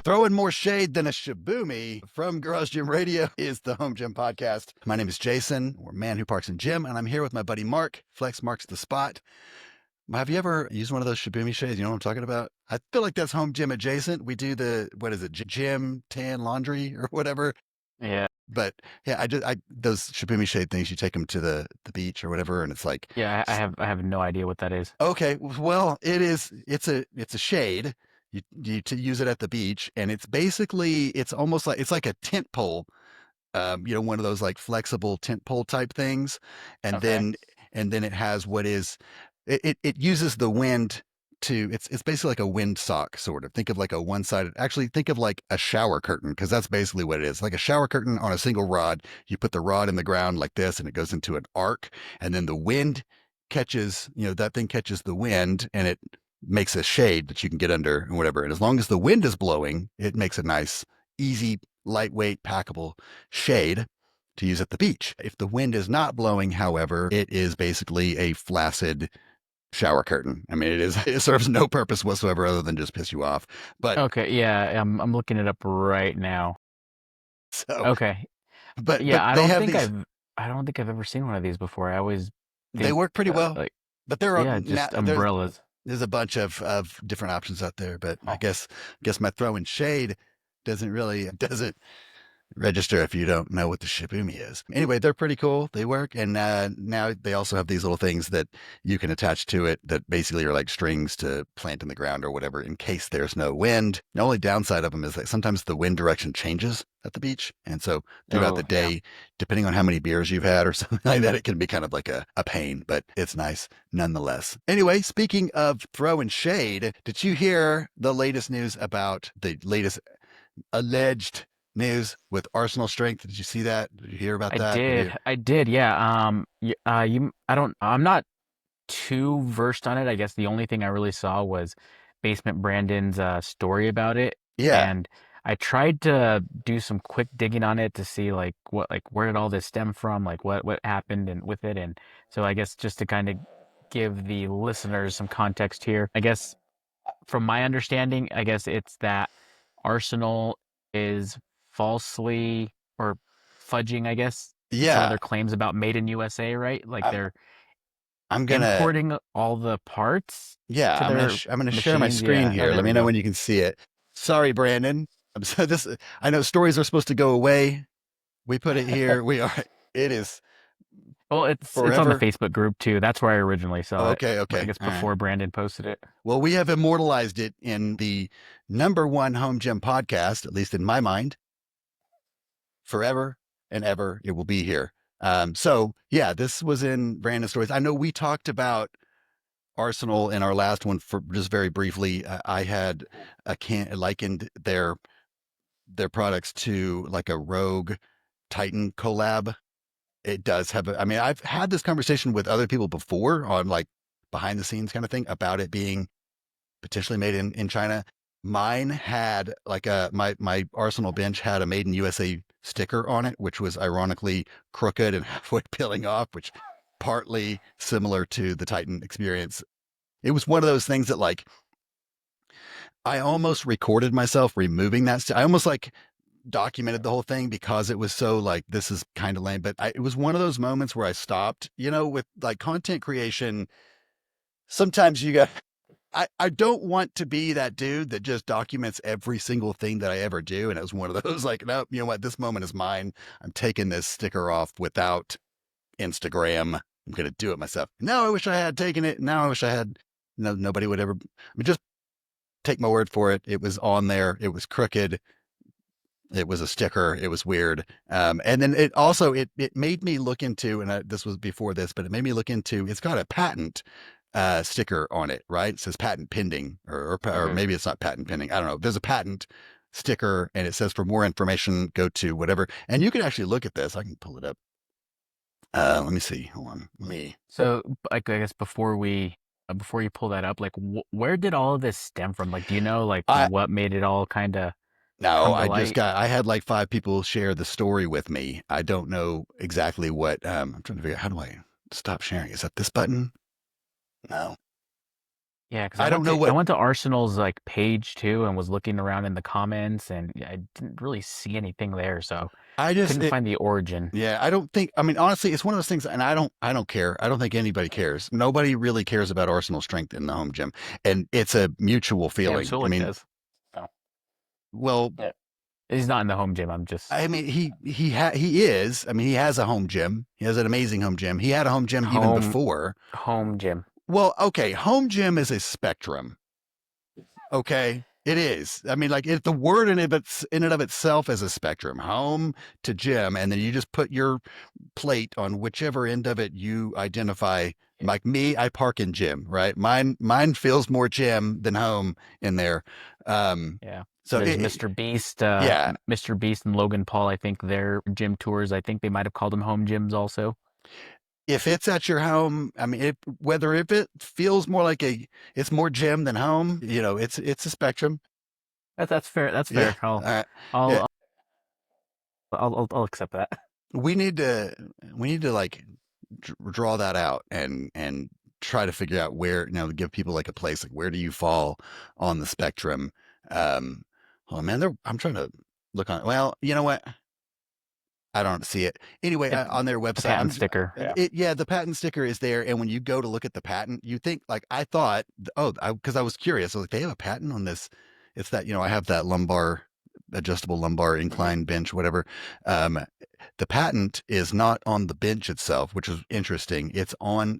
Throwing more shade than a Shaboomie from Garage Gym Radio is the Home Gym Podcast. My name is Jason, or Man Who Parks in Gym, and I'm here with my buddy Mark. Flex Marks the Spot. Have you ever used one of those Shaboomie shades? You know what I'm talking about? I feel like that's home gym adjacent. We do the, what is it, gym, tan, laundry, or whatever. Yeah. But yeah, those Shaboomie shade things, you take them to the beach or whatever, and it's like, Yeah, I have no idea what that is. okay, well, it's a shade. You to use it at the beach, and it's almost like it's like a tent pole, one of those like flexible tent pole type things, and Okay. then it has it uses the wind to it's basically like a wind sock sort of. Think of like a one-sided. Actually, think of like a shower curtain, because that's basically what it is. Like a shower curtain on a single rod. You put the rod in the ground like this, and it goes into an arc, and then the wind catches, that thing catches the wind, and it makes a shade that you can get under and whatever. And as long as the wind is blowing, it makes a nice, easy, lightweight, packable shade to use at the beach. If the wind is not blowing, however, it is basically a flaccid shower curtain. I mean, it serves no purpose whatsoever other than just piss you off. But Okay, yeah, I'm looking it up right now. so, Okay. but Yeah, they have these. I don't think I've ever seen one of these before. I always They think work pretty well, like but there are yeah, now just umbrellas. there's a bunch of different options out there. But I Oh. guess my throwing shade doesn't register if you don't know what the Shaboomie is. Anyway, they're pretty cool. They work. And now they also have these little things that you can attach to it that basically are like strings to plant in the ground or whatever in case there's no wind. The only downside of them is that sometimes the wind direction changes at the beach. And so throughout the Oh, yeah. day, depending on how many beers you've had or something like that, it can be kind of like a pain, but it's nice nonetheless. Anyway, speaking of throwing shade, did you hear the latest news about the latest alleged news with Arsenal Strength? Did you see that? Did you hear about I that? Have did. you? I did. Yeah. I'm not too versed on it. I guess the only thing I really saw was Basement Brandon's story about it, Yeah, and I tried to do some quick digging on it to see like where did all this stem from, like what happened and with it, and so I guess just to kind of give the listeners some context here. I guess from my understanding, I guess it's that Arsenal is falsely or fudging, I guess, some of yeah. their claims about made in USA, right? Like I'm they're I'm gonna importing all the parts yeah. to their I'm gonna share my machines. screen Yeah. Oh, here. there Let we me know go. when you can see it. Sorry, Brandon. I'm so this. I know stories are supposed to go away. We put it here. We are. It is Well, it's on the forever. Facebook group too. That's where I originally Oh, saw it. okay, I okay, guess all right. before Brandon posted it. Well, we have immortalized it in the number one home gym podcast, at least in my mind, forever and ever. It will be here. So yeah, this was in Brandon's stories. I know we talked about Arsenal in our last one for just very briefly. I had likened their products to like a Rogue Titan collab. It does have. I mean, I've had this conversation with other people before on like behind the scenes kind of thing about it being potentially made in China. Mine had like my Arsenal bench had a made in USA sticker on it, which was ironically crooked and halfway peeling off, which partly similar to the Titan experience. It was one of those things that like I almost recorded myself removing that. I almost like documented the whole thing because it was so like this is kind of lame. But it was one of those moments where I stopped. With like content creation. Sometimes you got. I don't want to be that dude that just documents every single thing that I ever do. And it was one of those like, no, you know what? This moment is mine. I'm taking this sticker off without Instagram. I'm going to do it myself. Now I wish I had taken it. Now I wish I had. No, nobody would ever. I mean, just take my word for it. It was on there. It was crooked. It was a sticker. It was weird. And then it also it made me look into, and this was before this, but it made me look into. It's got a patent sticker on it, right? It says patent pending, or Okay. maybe it's not patent pending. I don't know. There's a patent sticker, and it says for more information, go to whatever. And you can actually look at this. I can pull it up. Let me see. Hold on. Let me. So, like, I guess before you pull that up, like, where did all of this stem from? Like, do you know, like, I what made it all kind of No, come to light? I had like five people share the story with me. I don't know exactly what. I'm trying to figure out how do I stop sharing. Is that this button? No. Yeah, because I don't know I what went to Arsenal's like page too and was looking around in the comments and I didn't really see anything there, so I just couldn't find the origin. yeah, I don't think. I mean, honestly, it's one of those things, and I don't care. I don't think anybody cares. Nobody really cares about Arsenal strength in the home gym, and it's a mutual Sam feeling. I Sulek mean, does. Oh, well, yeah. He's not in the home gym. I'm just I mean, he is. I mean, he has a home gym. He has an amazing home gym. He had a home gym even home before. home gym. Well, okay, home gym is a spectrum. Okay, it is. I mean, like the word in and of itself is a spectrum. Home to gym, and then you just put your plate on whichever end of it you identify. Yeah. Like me, I park in gym, right? Mine feels more gym than home in there. Um, Yeah. so There's Mr. Beast, yeah, Mr. Beast and Logan Paul. I think their gym tours. I think they might have called them home gyms also. if it's at your home, I mean, whether if it feels more like it's more gym than home, it's a spectrum. That's fair. That's Yeah, fair. all right, yeah. I'll I'll accept that. We need to we need to like draw that out and try to figure out where give people like a place like where do you fall on the spectrum. um oh man, I'm trying to look on, well, you know what, I don't see it anyway, It, on their the website. patent sticker. Yeah. Yeah, the patent sticker is there, and when you go to look at the patent, you think like I thought, oh, because I was curious, I was like, they have a patent on this. It's that, I have that lumbar adjustable lumbar Hmm. incline bench, whatever. um the patent is not on the bench itself, which is interesting.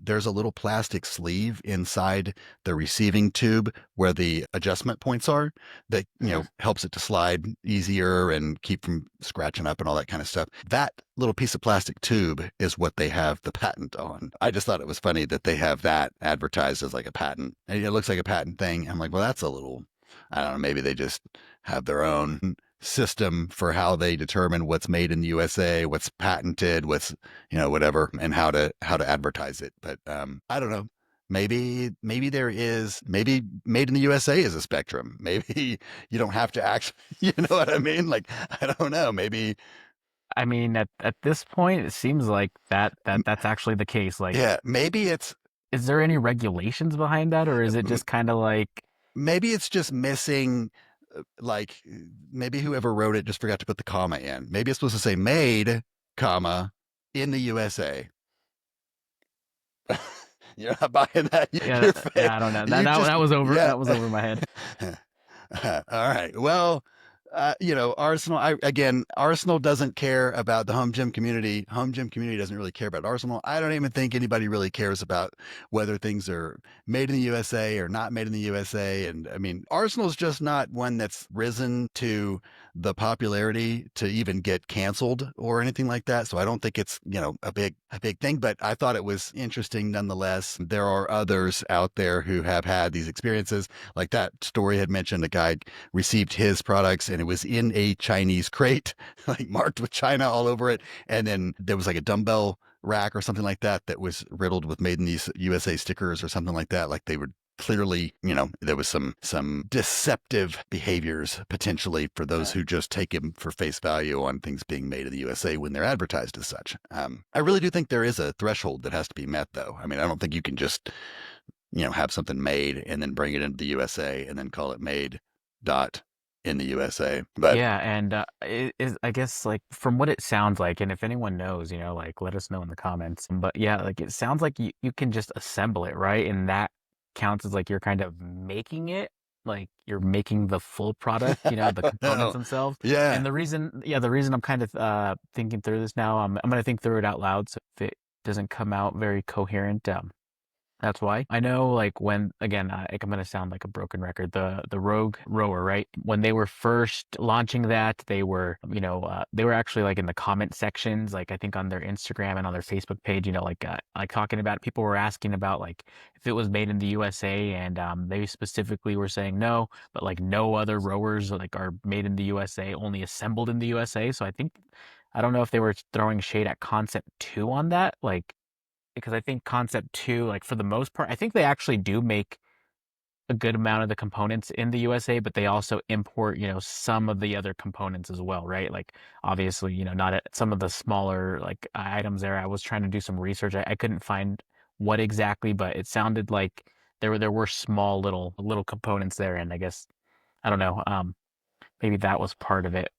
There's a little plastic sleeve inside the receiving tube where the adjustment points are that, Hmm. helps it to slide easier and keep from scratching up and all that kind of stuff. That little piece of plastic tube is what they have the patent on. I just thought it was funny that they have that advertised as like a patent. And it looks like a patent thing. I'm like, well, that's a little, I don't know, maybe they just have their own system for how they determine what's made in the USA, what's patented, what's, whatever, and how to advertise it. But I don't know. Maybe there is, maybe made in the USA is a spectrum. Maybe you don't have to actually, you know what I mean? Like, I don't know. Maybe, I mean, at this point, it seems like that's actually the case. Like, yeah, maybe it's is there any regulations behind that, or is it just kind of like, maybe it's just missing, like, maybe whoever wrote it just forgot to put the comma in. Maybe it's supposed to say made, comma, in the USA. You're not buying that. yeah, You're yeah, I don't know. you just, That was over. yeah. That was over my head. All right. Well, Arsenal. Again, Arsenal doesn't care about the home gym community. Home gym community doesn't really care about Arsenal. I don't even think anybody really cares about whether things are made in the USA or not made in the USA. And I mean, Arsenal's just not one that's risen to the popularity to even get canceled or anything like that. So I don't think it's, a big thing, but I thought it was interesting nonetheless. There are others out there who have had these experiences. Like that story had mentioned, a guy received his products and it was in a Chinese crate, like marked with China all over it. And then there was like a dumbbell rack or something like that that was riddled with made in these USA stickers or something like that. Like they were clearly, there was some deceptive behaviors potentially for those Uh, who just take him for face value on things being made in the USA when they're advertised as such. I really do think there is a threshold that has to be met, though. I mean, I don't think you can just, have something made and then bring it into the USA and then call it made dot in the USA. But yeah, and it is, I guess, like from what it sounds like, and if anyone knows, like let us know in the comments. But yeah, like it sounds like you can just assemble it, right? And that counts as like you're kind of making it, like you're making the full product, the components no, themselves. yeah. And the reason I'm kind of thinking through this now, I'm gonna think through it out loud. So if it doesn't come out very coherent, that's why. I know, like when again, like, I'm gonna sound like a broken record. The Rogue rower, right? When they were first launching that, they were actually like in the comment sections, like I think on their Instagram and on their Facebook page, like talking about. People were asking about like if it was made in the USA, and they specifically were saying no, but like no other rowers like are made in the USA, only assembled in the USA. So I don't know if they were throwing shade at Concept 2 on that, like because I think Concept 2, like for the most part, I think they actually do make a good amount of the components in the USA, but they also import, some of the other components as well, right? Like obviously, not at some of the smaller like items there. I was trying to do some research. I couldn't find what exactly, but it sounded like there were small little components there, and I guess I don't know. Maybe that was part of it.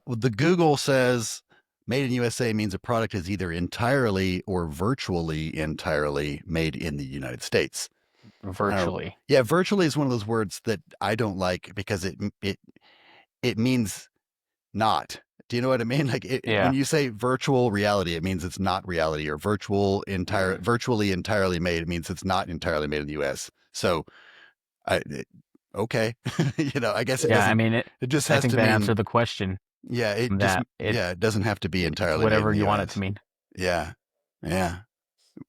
The Google says made in USA means a product is either entirely or virtually entirely made in the United States. I don't know. Virtually. Yeah, virtually is one of those words that I don't like because it means not. Do you know what I mean? Like when Yeah. you say virtual reality, it means it's not reality, or virtually entirely made. It means it's not entirely made in the U.S. So okay, I guess it Yeah, I doesn't. mean It just I has think to that mean answered the question that it doesn't have to be it's entirely made in whatever the you want it to U.S. mean. Yeah, yeah.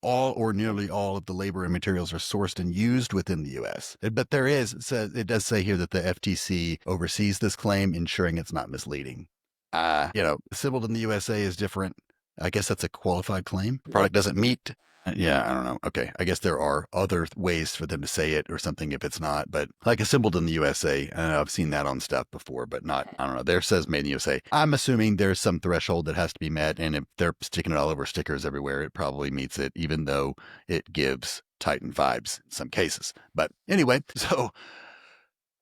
All or nearly all of the labor and materials are sourced and used within the U.S. But it does say here that the FTC oversees this claim, ensuring it's not misleading. Assembled in the USA is different. I guess that's a qualified claim. Product doesn't meet. Yeah, I don't know. Okay. I guess there are other ways for them to say it or something if it's not, but like assembled in the USA, I've seen that on stuff before, but not, I don't know. There says made in the USA. I'm assuming there's some threshold that has to be met. And if they're sticking it all over stickers everywhere, it probably meets it, even though it gives Titan vibes in some cases. But anyway, so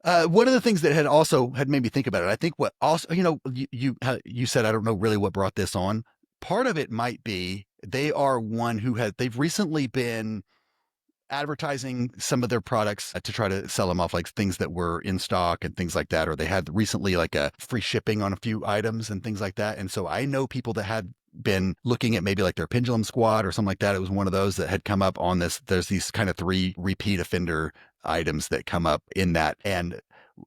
one of the things that had made me think about it, I think what also, you said, I don't know really what brought this on. Part of it might be they are one they've recently been advertising some of their products to try to sell them off, like things that were in stock and things like that. Or they had recently like a free shipping on a few items and things like that. And so I know people that had been looking at maybe like their pendulum squad or something like that. It was one of those that had come up on this. There's these kind of 3 repeat offender items that come up in that. And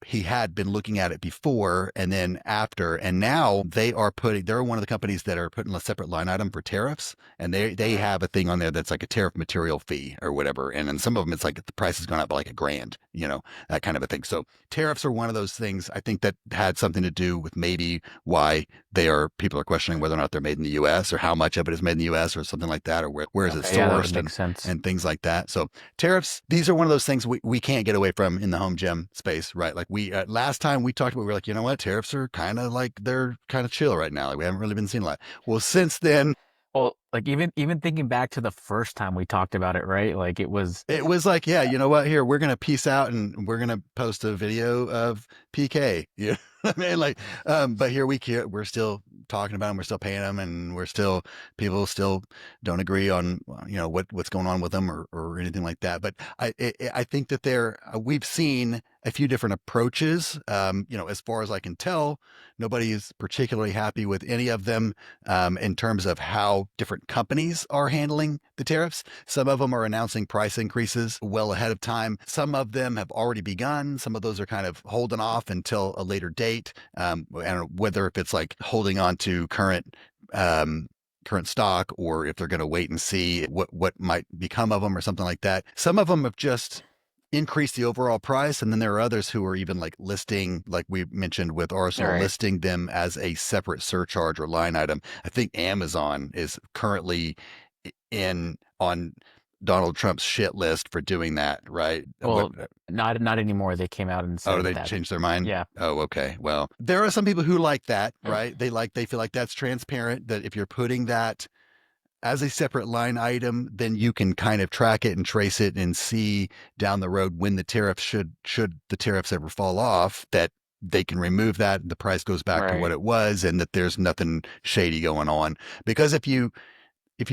he had been looking at it before and then after, and now they're one of the companies that are putting a separate line item for tariffs, and they have a thing on there that's like a tariff material fee or whatever, and then some of them it's like the price has gone up by like $1,000, that kind of a thing. So tariffs are one of those things I think that had something to do with maybe why people are questioning whether or not they're made in the U.S. or how much of it is made in the U.S. or something like that, or where is it Okay, yeah, that would sourced, make sense. and things like that. So tariffs, these are one of those things we can't get away from in the home gym space, right? Like last time we talked about, we were like, you know what, tariffs are kind of like they're kind of chill right now. Like we haven't really been seeing a lot. Well, since then, Well, like even thinking back to the first time we talked about it, right? Like it was like, yeah, you know what? Here, we're going to peace out and we're going to post a video of PK. You know what I mean? Like, but we're still talking about them. We're still paying them, and people still don't agree on, what's going on with them or anything like that. But I think that we've seen a few different approaches. As far as I can tell, nobody is particularly happy with any of them, in terms of how different companies are handling the tariffs. Some of them are announcing price increases well ahead of time. Some of them have already begun. Some of those are kind of holding off until a later date. I don't know whether if it's like holding on to current stock, or if they're going to wait and see what might become of them or something like that. Some of them have just increased the overall price, and then there are others who are even like listing, like we mentioned with all Arsenal, right. listing them as a separate surcharge or line item. I think Amazon is currently in on Donald Trump's shit list for doing that, right? What? Well, not anymore. They came out and Oh, said they that. changed their mind. Yeah, Oh, okay. Well, there are some people who like that, right? They feel like that's transparent. That if you're putting that as a separate line item, then you can kind of track it and trace it and see down the road when the tariffs should the tariffs ever fall off, that they can remove that, the price goes back to what right. it was, and that there's nothing shady going on. Because if you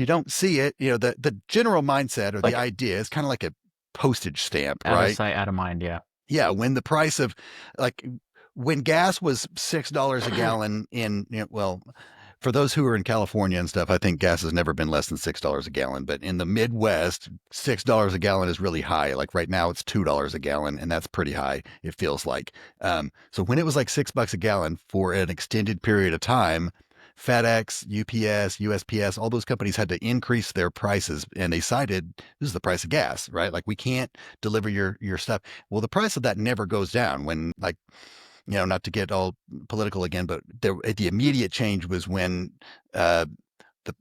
don't see it, the general mindset or the Like idea is kind of like a postage stamp, out of right? sight, out of mind. Yeah. Yeah, when the price of like when gas was $6 a gallon for those who are in California and stuff, I think gas has never been less than $6 a gallon. But in the Midwest, $6 a gallon is really high. Like right now, it's $2 a gallon, and that's pretty high. It feels like. So when it was like $6 a gallon for an extended period of time, FedEx, UPS, USPS, all those companies had to increase their prices, and they cited this is the price of gas, right? Like we can't deliver your stuff. Well, the price of that never goes down when like not to get all political again, but the immediate change was when uh, the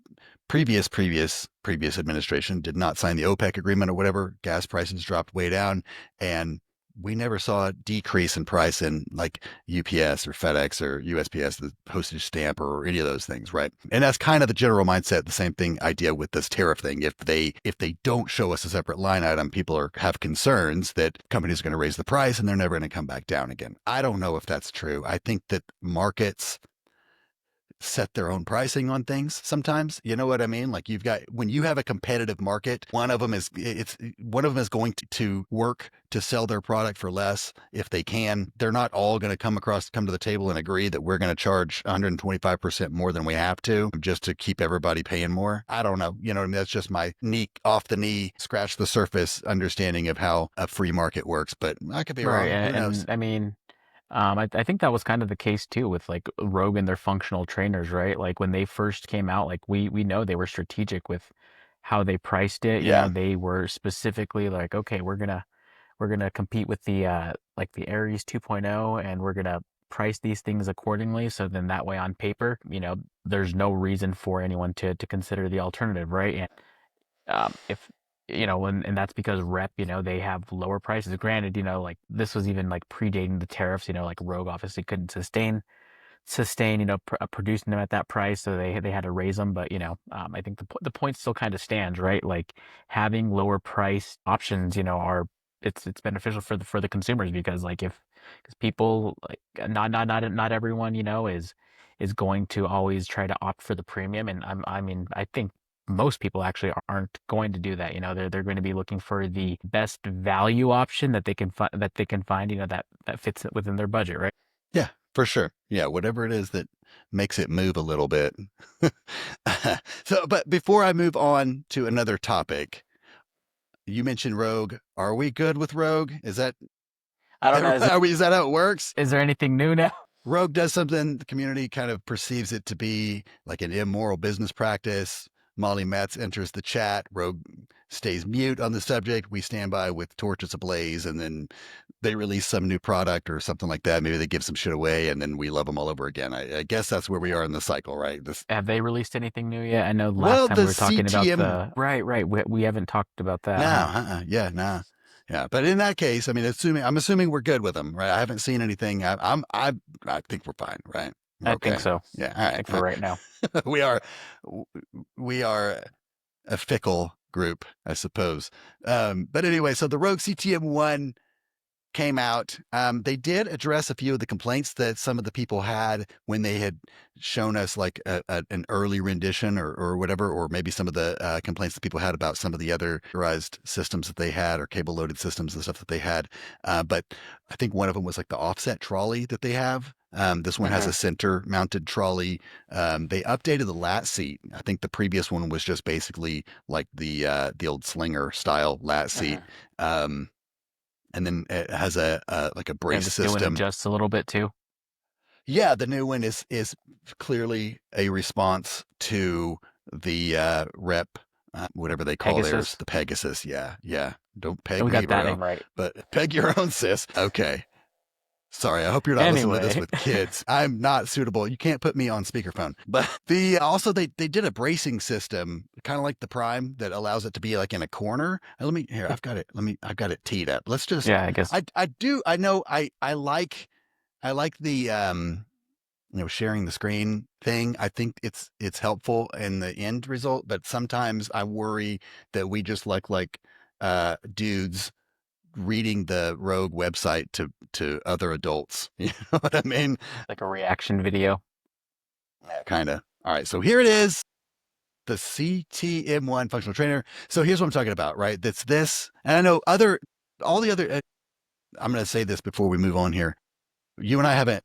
previous administration did not sign the OPEC agreement or whatever. Gas prices dropped way down, and we never saw a decrease in price in like UPS or FedEx or USPS, the postage stamp or any of those things, right? And that's kind of the general mindset. The same thing idea with this tariff thing. If they don't show us a separate line item, people have concerns that companies are going to raise the price and they're never going to come back down again. I don't know if that's true. I think that markets set their own pricing on things sometimes. You know what I mean? Like you've got when you have a competitive market, one of them is going to work to sell their product for less if they can. They're not all going to come to the table and agree that we're going to charge 125% more than we have to just to keep everybody paying more. I don't know. You know what I mean? That's just my neat off the knee, scratch the surface understanding of how a free market works, but I could be Right, wrong. Who knows? and I mean, I think that was kind of the case too with like Rogue and their functional trainers, right? Like when they first came out, like we know they were strategic with how they priced it. You know, Yeah. they were specifically like, okay, we're gonna compete with the like the Aries 2.0, and we're gonna price these things accordingly. So then that way on paper, there's no reason for anyone to consider the alternative, right? And if and that's because Rep, they have lower prices. Granted, like this was even like predating the tariffs. Like Rogue obviously couldn't sustain producing them at that price, so they had to raise them. But I think the point still kind of stands, right? Like having lower price options, are it's beneficial for the consumers, because like if because people like not everyone is going to always try to opt for the premium. And I mean I think most people actually aren't going to do that. They're going to be looking for the best value option that they can find, that fits within their budget, right? Yeah, for sure. Yeah, whatever it is that makes it move a little bit. So, but before I move on to another topic, you mentioned Rogue. Are we good with Rogue? Is that I don't know. Is are we, is that how it works? is there anything new now? Rogue does something, the community kind of perceives it to be like an immoral business practice. Molly Metz enters the chat. Rogue stays mute on the subject. We stand by with torches ablaze, and then they release some new product or something like that. Maybe they give some shit away, and then we love them all over again. I guess that's where we are in the cycle, right? This Have they released anything new yet? I know last well, time we the were talking about CTM. the right. We haven't talked about that, No, huh? yeah, no, yeah. But in that case, I mean, I'm assuming we're good with them, right? I haven't seen anything. I think we're fine, right? We're I think okay. so. I Yeah, all think for right. right now. we are we are a fickle group, I suppose. But anyway, so the Rogue CTM-1 came out. They did address a few of the complaints that some of the people had when they had shown us like an early rendition or whatever, or maybe some of the complaints that people had about some of the other motorized systems that they had or cable loaded systems and stuff that they had. But I think one of them was like the offset trolley that they have. This one has Hmm. a center mounted trolley. They updated the lat seat. I think the previous one was just basically like the old slinger style lat seat. Hmm. Um, and then it has a like a brace And this new one system. adjusts a little bit too. Yeah, the new one is clearly a response to the rep, whatever they call theirs, Pegasus. the Pegasus. Yeah, yeah. Don't peg We me, got that bro, name right. but peg your own sis. Okay. Sorry, I hope you're not listening to this Anyway, with kids. I'm not suitable. You can't put me on speakerphone. But the also they did a bracing system, kind of like the Prime, that allows it to be like in a corner. Let me here. I've got it teed up. Let's just. yeah, I guess I do. I know. I like the sharing the screen thing. I think it's helpful in the end result, but sometimes I worry that we just like dudes reading the Rogue website to other adults. You know what I mean? like a reaction video. Yeah, kind of. All right, so here it is, the CTM-1 functional trainer. So here's what I'm talking about, right? That's this, and I know all the other. I'm going to say this before we move on here. You and I haven't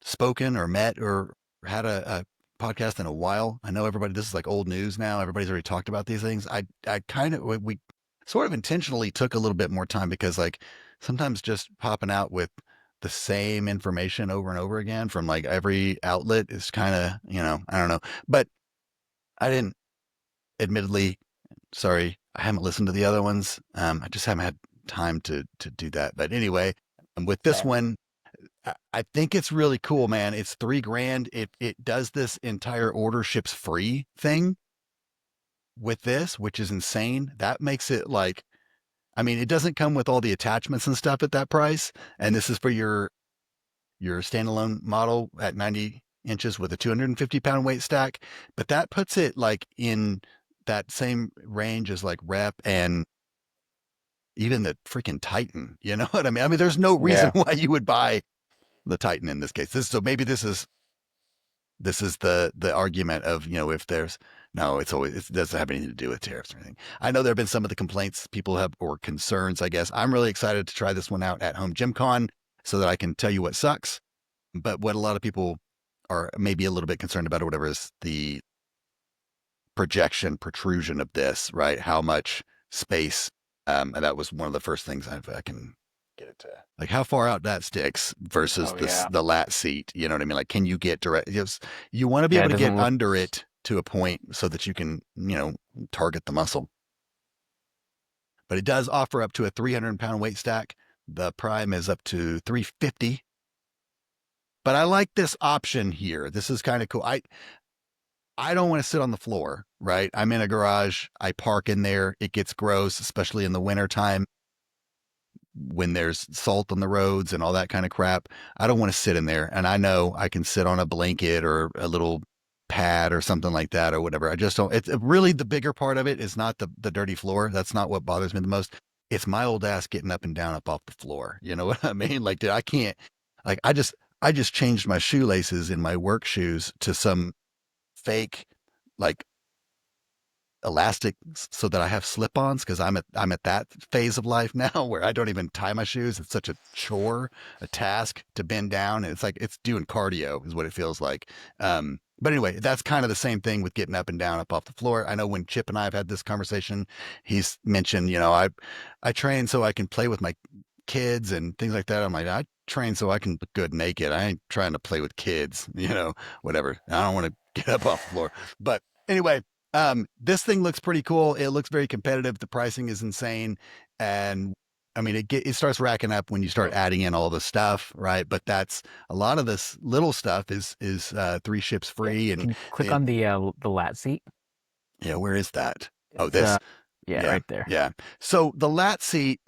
spoken or met or had a podcast in a while. I know everybody. This is like old news now. Everybody's already talked about these things. I kind of we sort of intentionally took a little bit more time because like sometimes just popping out with the same information over and over again from like every outlet is kind of I don't know. But I didn't. Admittedly, sorry, I haven't listened to the other ones. I just haven't had time to do that. But anyway, with this Same. one, I think it's really cool, man. It's $3,000. It does this entire order ships free thing with this, which is insane. That makes it like I mean, it doesn't come with all the attachments and stuff at that price. And this is for your standalone model at 90 inches with a 250-pound weight stack. But that puts it like in that same range as like Rep and even the freaking Titan. You know what I mean? I mean, there's no reason Yeah. why you would buy the Titan in this case. So maybe this is the argument of, if there's no, it doesn't have anything to do with tariffs or anything. I know there have been some of the complaints people have or concerns, I guess. I'm really excited to try this one out at Home Gym Con so that I can tell you what sucks. But what a lot of people are maybe a little bit concerned about or whatever is the protrusion of this, right? How much space. And that was one of the first things I can get it to. Like how far out that sticks versus Oh yeah. the lat seat. You know what I mean? Like, can you get direct? You want to be Yeah, able it to get doesn't look. under it to a point so that you can, target the muscle. But it does offer up to a 300-pound weight stack. The Prime is up to 350. But I like this option here. This is kind of cool. I don't want to sit on the floor, right? I'm in a garage. I park in there. It gets gross, especially in the wintertime when there's salt on the roads and all that kind of crap. I don't want to sit in there. And I know I can sit on a blanket or a little pad or something like that or whatever. I just don't. It's really the bigger part of it is not the dirty floor. That's not what bothers me the most. It's my old ass getting up and down up off the floor. You know what I mean? Like, dude, I can't, like, I just changed my shoelaces in my work shoes to some fake, like, elastic so that I have slip-ons because I'm at that phase of life now where I don't even tie my shoes. It's such a chore, a task to bend down, and it's like it's doing cardio is what it feels like. But anyway, that's kind of the same thing with getting up and down up off the floor. I know when Chip and I have had this conversation, he's mentioned, I train so I can play with my kids and things like that. I'm like, I train so I can look good naked. I ain't trying to play with kids, whatever. I don't want to get up off the floor. But anyway, this thing looks pretty cool. It looks very competitive. The pricing is insane. And I mean, it starts racking up when you start adding in all the stuff, right? But that's a lot of this little stuff is 3 ships Yeah, free. And can you click it, on the lat seat? yeah, where is that? Oh, It's this. yeah, Yeah. right there. Yeah. So the lat seat,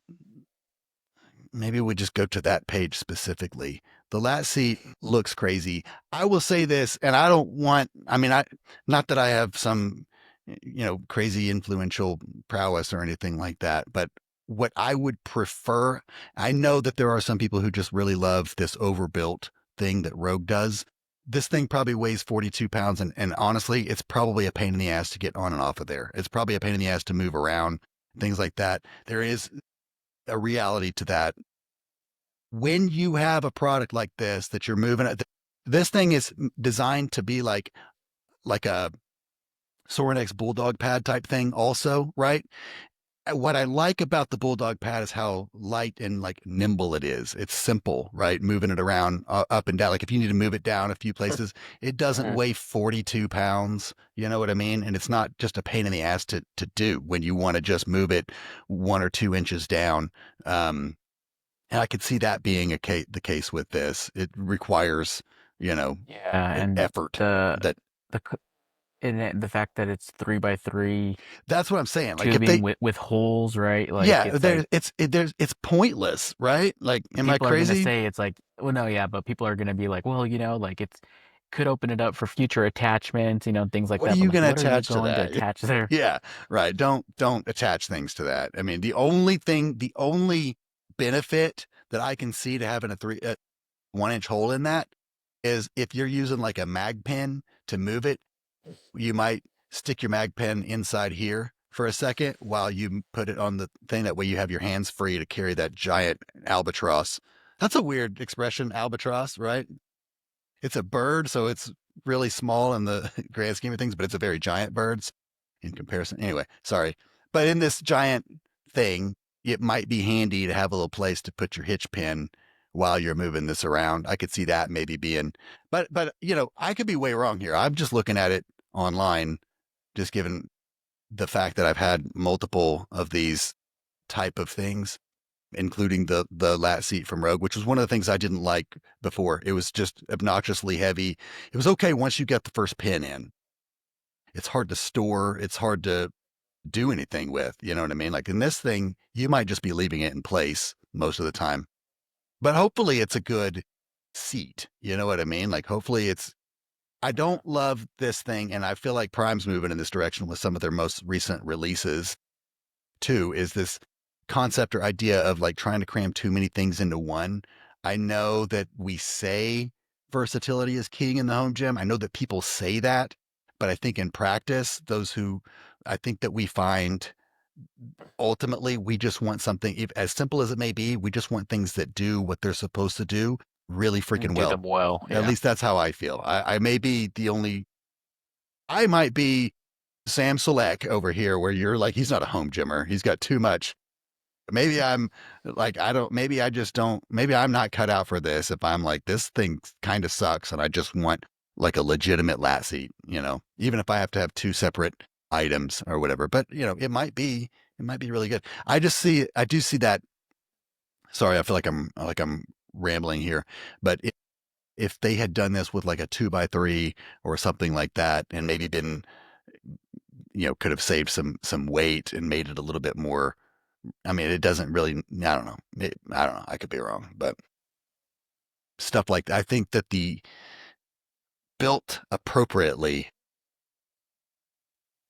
maybe we just go to that page specifically. The lat seat looks crazy. I will say this, and I don't want, I mean, not that I have some, crazy influential prowess or anything like that, but what I would prefer, I know that there are some people who just really love this overbuilt thing that Rogue does. This thing probably weighs 42 pounds. And honestly, it's probably a pain in the ass to get on and off of there. It's probably a pain in the ass to move around, things like that. There is a reality to that when you have a product like this that you're moving this thing is designed to be like a Sorinex Bulldog pad type thing also, right? What I like about the Bulldog pad is how light and like nimble it is. It's simple, right? Moving it around up and down. Like if you need to move it down a few places, it doesn't Mhm. weigh 42 pounds. You know what I mean? And it's not just a pain in the ass to do when you want to just move it 1 or 2 inches down. And I could see that being the case with this. It requires, Yeah, and effort. the That the c- and the fact that it's 3x3 that's what I'm saying. Like if tubing they, with holes, right? Like yeah, it's like it's pointless, right? Like, am I people are gonna crazy? say it's like, well, no, yeah, but people are gonna be like, well, like it's could open it up for future attachments, things like What are that. But you like, going to what are you attach to going to that? attach there? Yeah, right. Don't attach things to that. I mean, the only benefit that I can see to having a 1 inch hole in that is if you're using like a mag pen to move it, you might stick your mag pen inside here for a second while you put it on the thing. That way you have your hands free to carry that giant albatross. That's a weird expression, albatross, right? It's a bird, so it's really small in the grand scheme of things, but it's a very giant bird in comparison. Anyway, sorry. But in this giant thing, it might be handy to have a little place to put your hitch pin while you're moving this around. I could see that maybe being, but I could be way wrong here. I'm just looking at it online, just given the fact that I've had multiple of these type of things, including the lat seat from Rogue, which was one of the things I didn't like before. It was just obnoxiously heavy. It was okay once you get the first pin in. It's hard to store. It's hard to do anything with. You know what I mean? Like in this thing, you might just be leaving it in place most of the time, but hopefully it's a good seat. You know what I mean? Like hopefully it's, I don't love this thing. And I feel like Prime's moving in this direction with some of their most recent releases too, is this concept or idea of like trying to cram too many things into one. I know that we say versatility is king in the home gym. I know that people say that, but I think in practice, I think that we find ultimately we just want something, if, as simple as it may be, we just want things that do what they're supposed to do really freaking Do well. them well. At Yeah. least that's how I feel. I may be I might be Sam Selleck over here, where you're like, he's not a home gymmer. He's got too much. Maybe I'm like, I don't, maybe I just don't, maybe I'm not cut out for this if I'm like, this thing kind of sucks and I just want like a legitimate lat seat, even if I have to have two separate items or whatever. But, it might be really good. I do see that. Sorry, I feel like I'm rambling here, but if they had done this with like a 2x3 or something like that and maybe been, could have saved some weight and made it a little bit more. I mean, it doesn't really, I don't know. I don't know. I could be wrong, but stuff like that. I think that the built appropriately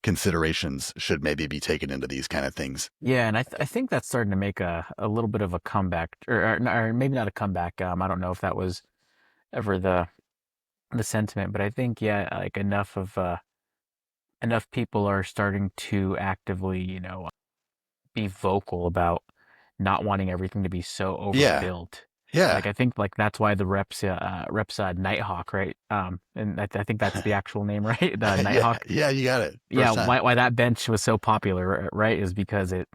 considerations should maybe be taken into these kind of things. Yeah, and I think that's starting to make a little bit of a comeback, or maybe not a comeback. I don't know if that was ever the sentiment, but I think yeah, like enough people are starting to actively, be vocal about not wanting everything to be so Yeah. overbuilt. Yeah. Like I think like that's why the reps Nighthawk, right? And I think that's the actual name, right? The Yeah. Nighthawk. Yeah. You got it. Yeah, First time. why that bench was so popular, right? Is because it's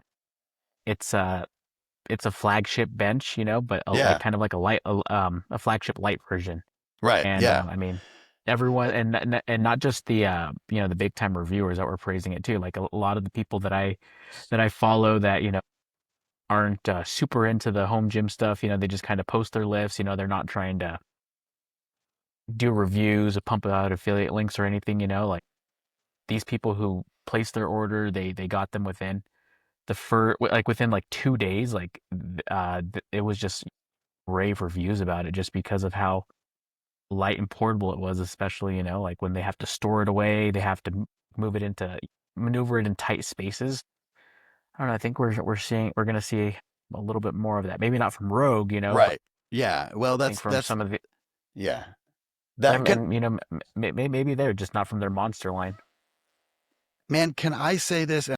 it's a flagship bench, but like Yeah. kind of like a flagship light version. Right. And Yeah. I mean, everyone and not just the the big time reviewers that were praising it too. Like a lot of the people that I follow that aren't super into the home gym stuff. They just kind of post their lifts. They're not trying to do reviews or pump out affiliate links or anything. Like these people who placed their order, they got them within within like 2 days. Like it was just rave reviews about it just because of how light and portable it was, especially like when they have to store it away, they have to move it into maneuver it in tight spaces. I don't know. I think we're gonna see a little bit more of that. Maybe not from Rogue, but Right. Yeah. Well, I think from that's, some of the yeah. That can, and maybe they're just not from their monster line. man, can I say this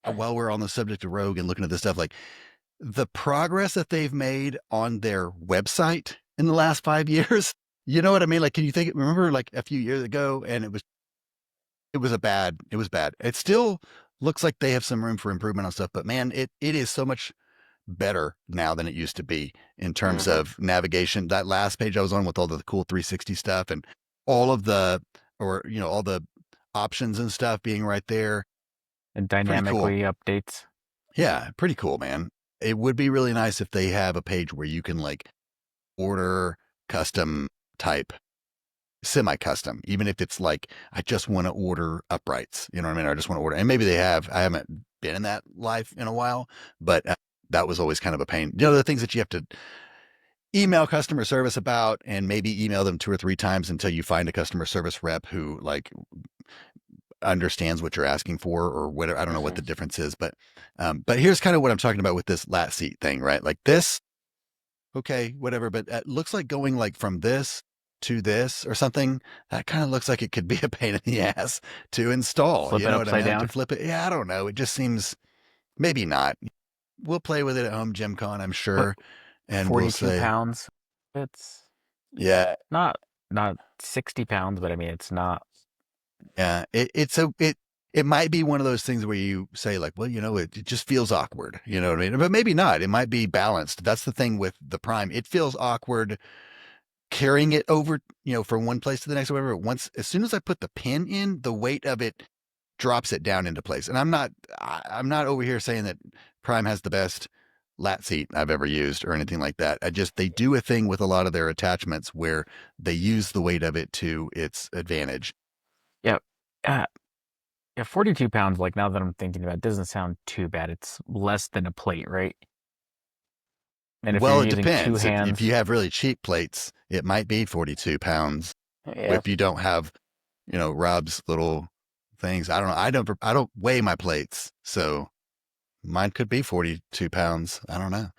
while we're on the subject of Rogue and looking at this stuff? Like, the progress that they've made on their website in the last 5 years. You know what I mean? Like, can you think, remember like a few years ago and it was bad. It still looks like they have some room for improvement on stuff, but man, it is so much better now than it used to be in terms Hmm. of navigation. That last page I was on with all the cool 360 stuff and all of the, all the options and stuff being right there. And Pretty cool. dynamically updates. Yeah, pretty cool, man. It would be really nice if they have a page where you can like order custom type, semi custom, even if it's like, I just want to order uprights, you know what I mean? I just want to order, and maybe they have, I haven't been in that life in a while, but that was always kind of a pain. The things that you have to email customer service about and maybe email them two or three times until you find a customer service rep who like understands what you're asking for or whatever. I don't know what Hmm. the difference is, but here's kind of what I'm talking about with this lat seat thing, right? Like this, okay, whatever, but it looks like going like from this to this or something. That kind of looks like it could be a pain in the ass to install. Flip You it know what I mean? upside Like to down. flip it. Yeah, I don't know. It just seems maybe not. We'll play with it at home, Gym Con, I'm But sure, and we'll 42 say, pounds. It's yeah, not not 60 pounds, but I mean it's not. yeah. It might be one of those things where you say like, well, it just feels awkward. You know what I mean? But maybe not. It might be balanced. That's the thing with the Prime. It feels awkward carrying it over, from one place to the next, or whatever. As soon as I put the pin in, the weight of it drops it down into place. And I'm not over here saying that Prime has the best lat seat I've ever used or anything like that. They do a thing with a lot of their attachments where they use the weight of it to its advantage. Yeah. Yeah, 42 pounds, like now that I'm thinking about it, doesn't sound too bad. It's less than a plate, right? And if you're Well, it using two depends. If you hands, have really cheap plates, it might be 42 pounds. yeah, If you don't have, Rob's little things, I don't know. I don't weigh my plates, so mine could be 42 pounds. I don't know.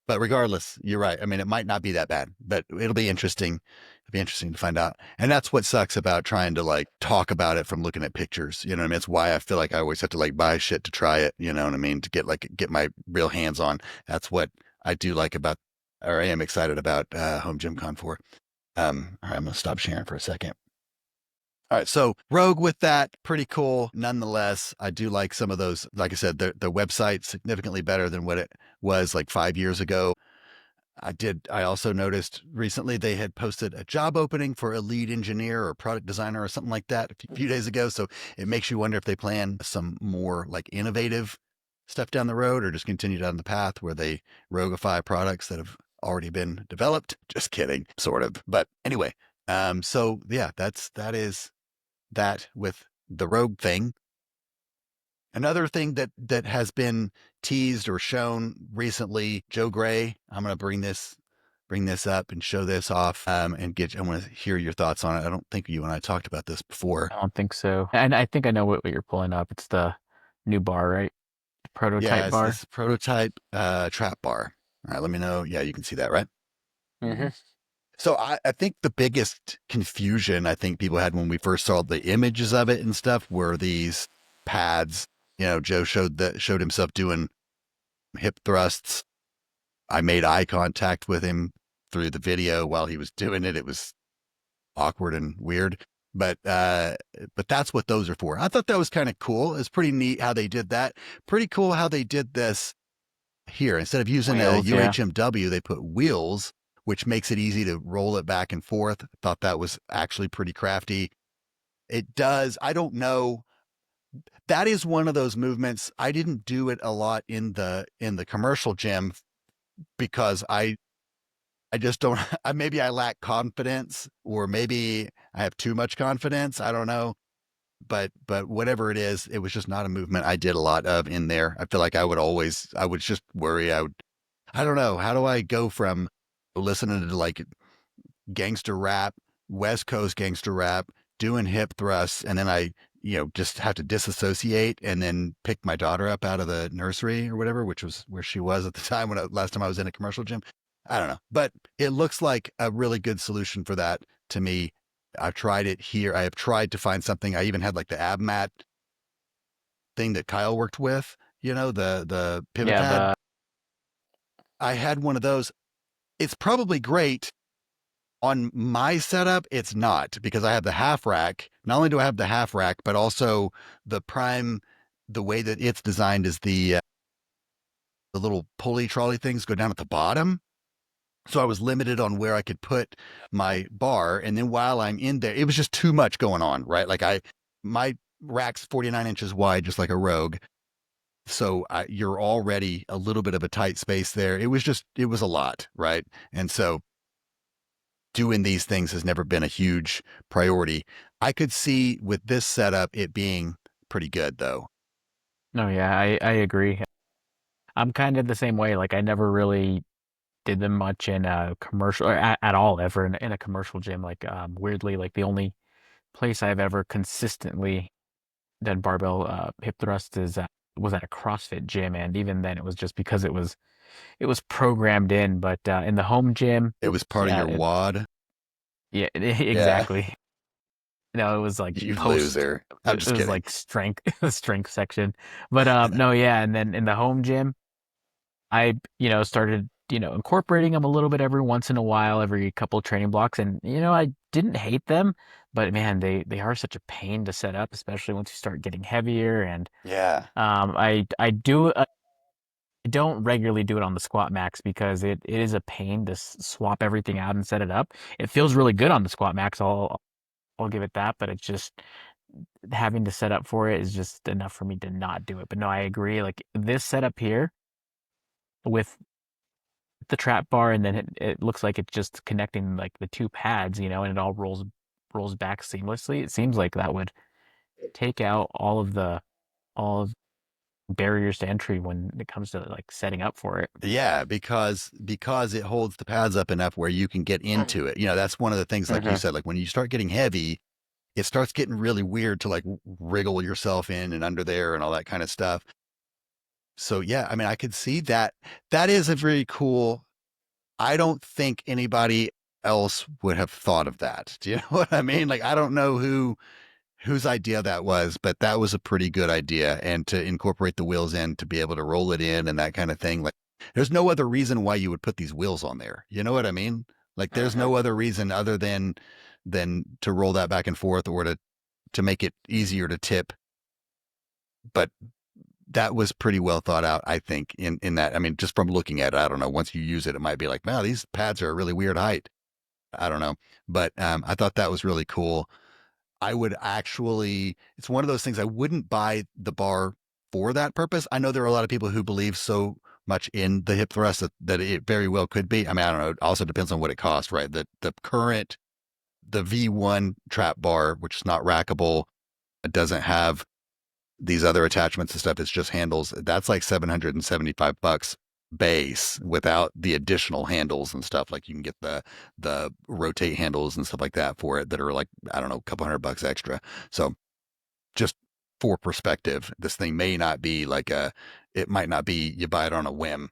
But regardless, you're right. I mean, it might not be that bad, but it'll be interesting. It'll be interesting to find out. And that's what sucks about trying to like talk about it from looking at pictures. You know what I mean? It's why I feel like I always have to like buy shit to try it. You know what I mean? To get my real hands on. That's what I do like about, or I am excited about Home Gym Con for. All right, I'm gonna stop sharing for a second. All right, so Rogue with that, pretty cool. Nonetheless, I do like some of those. Like I said, the website significantly better than what it was like 5 years ago. I also noticed recently they had posted a job opening for a lead engineer or product designer or something like that a few days ago. So it makes you wonder if they plan some more like innovative stuff down the road or just continue down the path where they roguify products that have already been developed. Just kidding, sort of. But anyway, so yeah, that is that with the Rogue thing. Another thing that has been teased or shown recently, Joe Gray. I'm going to bring this up and show this off, and I want to hear your thoughts on it. I don't think you and I talked about this before. I don't think so. And I think I know what you're pulling up. It's the new bar, right? Yeah, Prototype it's bar. this prototype trap bar. All right, let me know. Yeah, you can see that, right? Hmm. So I think the biggest confusion I think people had when we first saw the images of it and stuff were these pads. Joe showed himself doing hip thrusts. I made eye contact with him through the video while he was doing it. It was awkward and weird, but that's what those are for. I thought that was kind of cool. It's pretty neat how they did that. Pretty cool how they did this here. Instead of using a Wheels, yeah. UHMW, they put wheels, which makes it easy to roll it back and forth. I thought that was actually pretty crafty. It does. I don't know. That is one of those movements. I didn't do it a lot in the commercial gym because I just don't. Maybe I lack confidence, or maybe I have too much confidence. I don't know, but whatever it is, it was just not a movement I did a lot of in there. I feel like I would just worry. I don't know. How do I go from listening to like gangster rap, West Coast gangster rap, doing hip thrusts, and then I, just have to disassociate and then pick my daughter up out of the nursery or whatever, which was where she was at the time last time I was in a commercial gym. I don't know, but it looks like a really good solution for that to me. I've tried it here. I have tried to find something. I even had like the ab mat thing that Kyle worked with, the pivot Yeah, pad. the I had one of those. It's probably great. On my setup, it's not because I have the half rack. Not only do I have the half rack, but also the prime, the way that it's designed is the little pulley trolley things go down at the bottom. So I was limited on where I could put my bar. And then while I'm in there, it was just too much going on, right? My rack's 49 inches wide, just like a Rogue. So you're already a little bit of a tight space there. It was a lot, right? And so doing these things has never been a huge priority. I could see with this setup it being pretty good though. no, yeah, I agree. I'm kind of the same way. Like I never really did them much in a commercial or at all ever in a commercial gym. Like weirdly, like the only place I've ever consistently done barbell hip thrust is was at a CrossFit gym, and even then it was just because it was programmed in. But in the home gym, It was part of yeah, your wad. yeah, Yeah. exactly. No, it was like You post. loser. I'm It just was kidding. like strength, the strength section. But no, yeah, and then in the home gym, I started incorporating them a little bit every once in a while, every couple of training blocks, and I didn't hate them, but man, they are such a pain to set up, especially once you start getting heavier. And Yeah. I don't regularly do it on the squat max because it is a pain to swap everything out and set it up. It feels really good on the squat max. I'll give it that, but it's just having to set up for it is just enough for me to not do it. But no, I agree. Like this setup here with the trap bar, and then it looks like it's just connecting like the two pads, and it all rolls back seamlessly. It seems like that would take out all of barriers to entry when it comes to like setting up for it. Yeah, because it holds the pads up enough where you can get into it. That's one of the things, like you Hmm. said, like when you start getting heavy, it starts getting really weird to like wriggle yourself in and under there and all that kind of stuff. So yeah, I mean, I could see that. That is a very cool. I don't think anybody else would have thought of that. Do you know what I mean? Like, I don't know whose idea that was, but that was a pretty good idea. And to incorporate the wheels in to be able to roll it in and that kind of thing. Like, there's no other reason why you would put these wheels on there. You know what I mean? Like, there's Hmm. no other reason other than to roll that back and forth or to make it easier to tip. But that was pretty well thought out, I think, in that. I mean, just from looking at it, I don't know. Once you use it, it might be like, wow, these pads are a really weird height. I don't know. But I thought that was really cool. I would actually, it's one of those things I wouldn't buy the bar for that purpose. I know there are a lot of people who believe so much in the hip thrust that it very well could be. I mean, I don't know. It also depends on what it costs, right? The V1 trap bar, which is not rackable, it doesn't have these other attachments and stuff. It's just handles. That's like $775 base without the additional handles and stuff. Like you can get the rotate handles and stuff like that for it that are like, I don't know, a couple $100 extra. So just for perspective, this thing may not be like it might not be you buy it on a whim,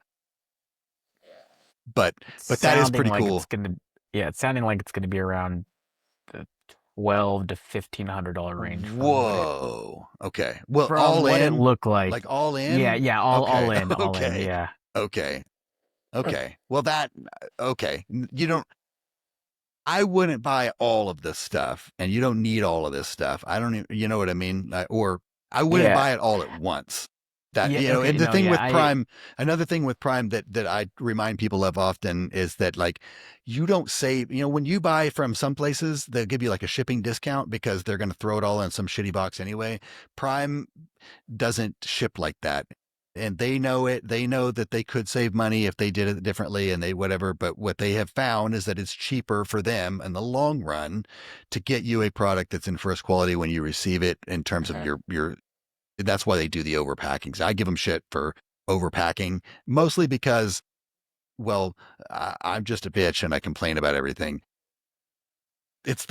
but It's that is sounding pretty like it's cool. gonna, yeah, it's sounding like it's gonna be around the 12 to $1,500 range Whoa. Okay. Well, from all what it in, looked like. like all Yeah, in. yeah, Okay. all in, Okay. yeah. Okay. Okay. Well, okay. You don't, I wouldn't buy all of this stuff and you don't need all of this stuff. I don't even, you know what I mean? Or I wouldn't Yeah. buy it all at once. That, Yeah, and okay, the no, thing yeah, with Prime, another thing with Prime that I remind people of often is that like you don't save, when you buy from some places, they'll give you like a shipping discount because they're going to throw it all in some shitty box anyway. Prime doesn't ship like that. And they know it. They know that they could save money if they did it differently and they whatever. But what they have found is that it's cheaper for them in the long run to get you a product that's in first quality when you receive it in terms of Mhm. your that's why they do the overpackings. I give them shit for overpacking, mostly because, well, I'm just a bitch and I complain about everything. It's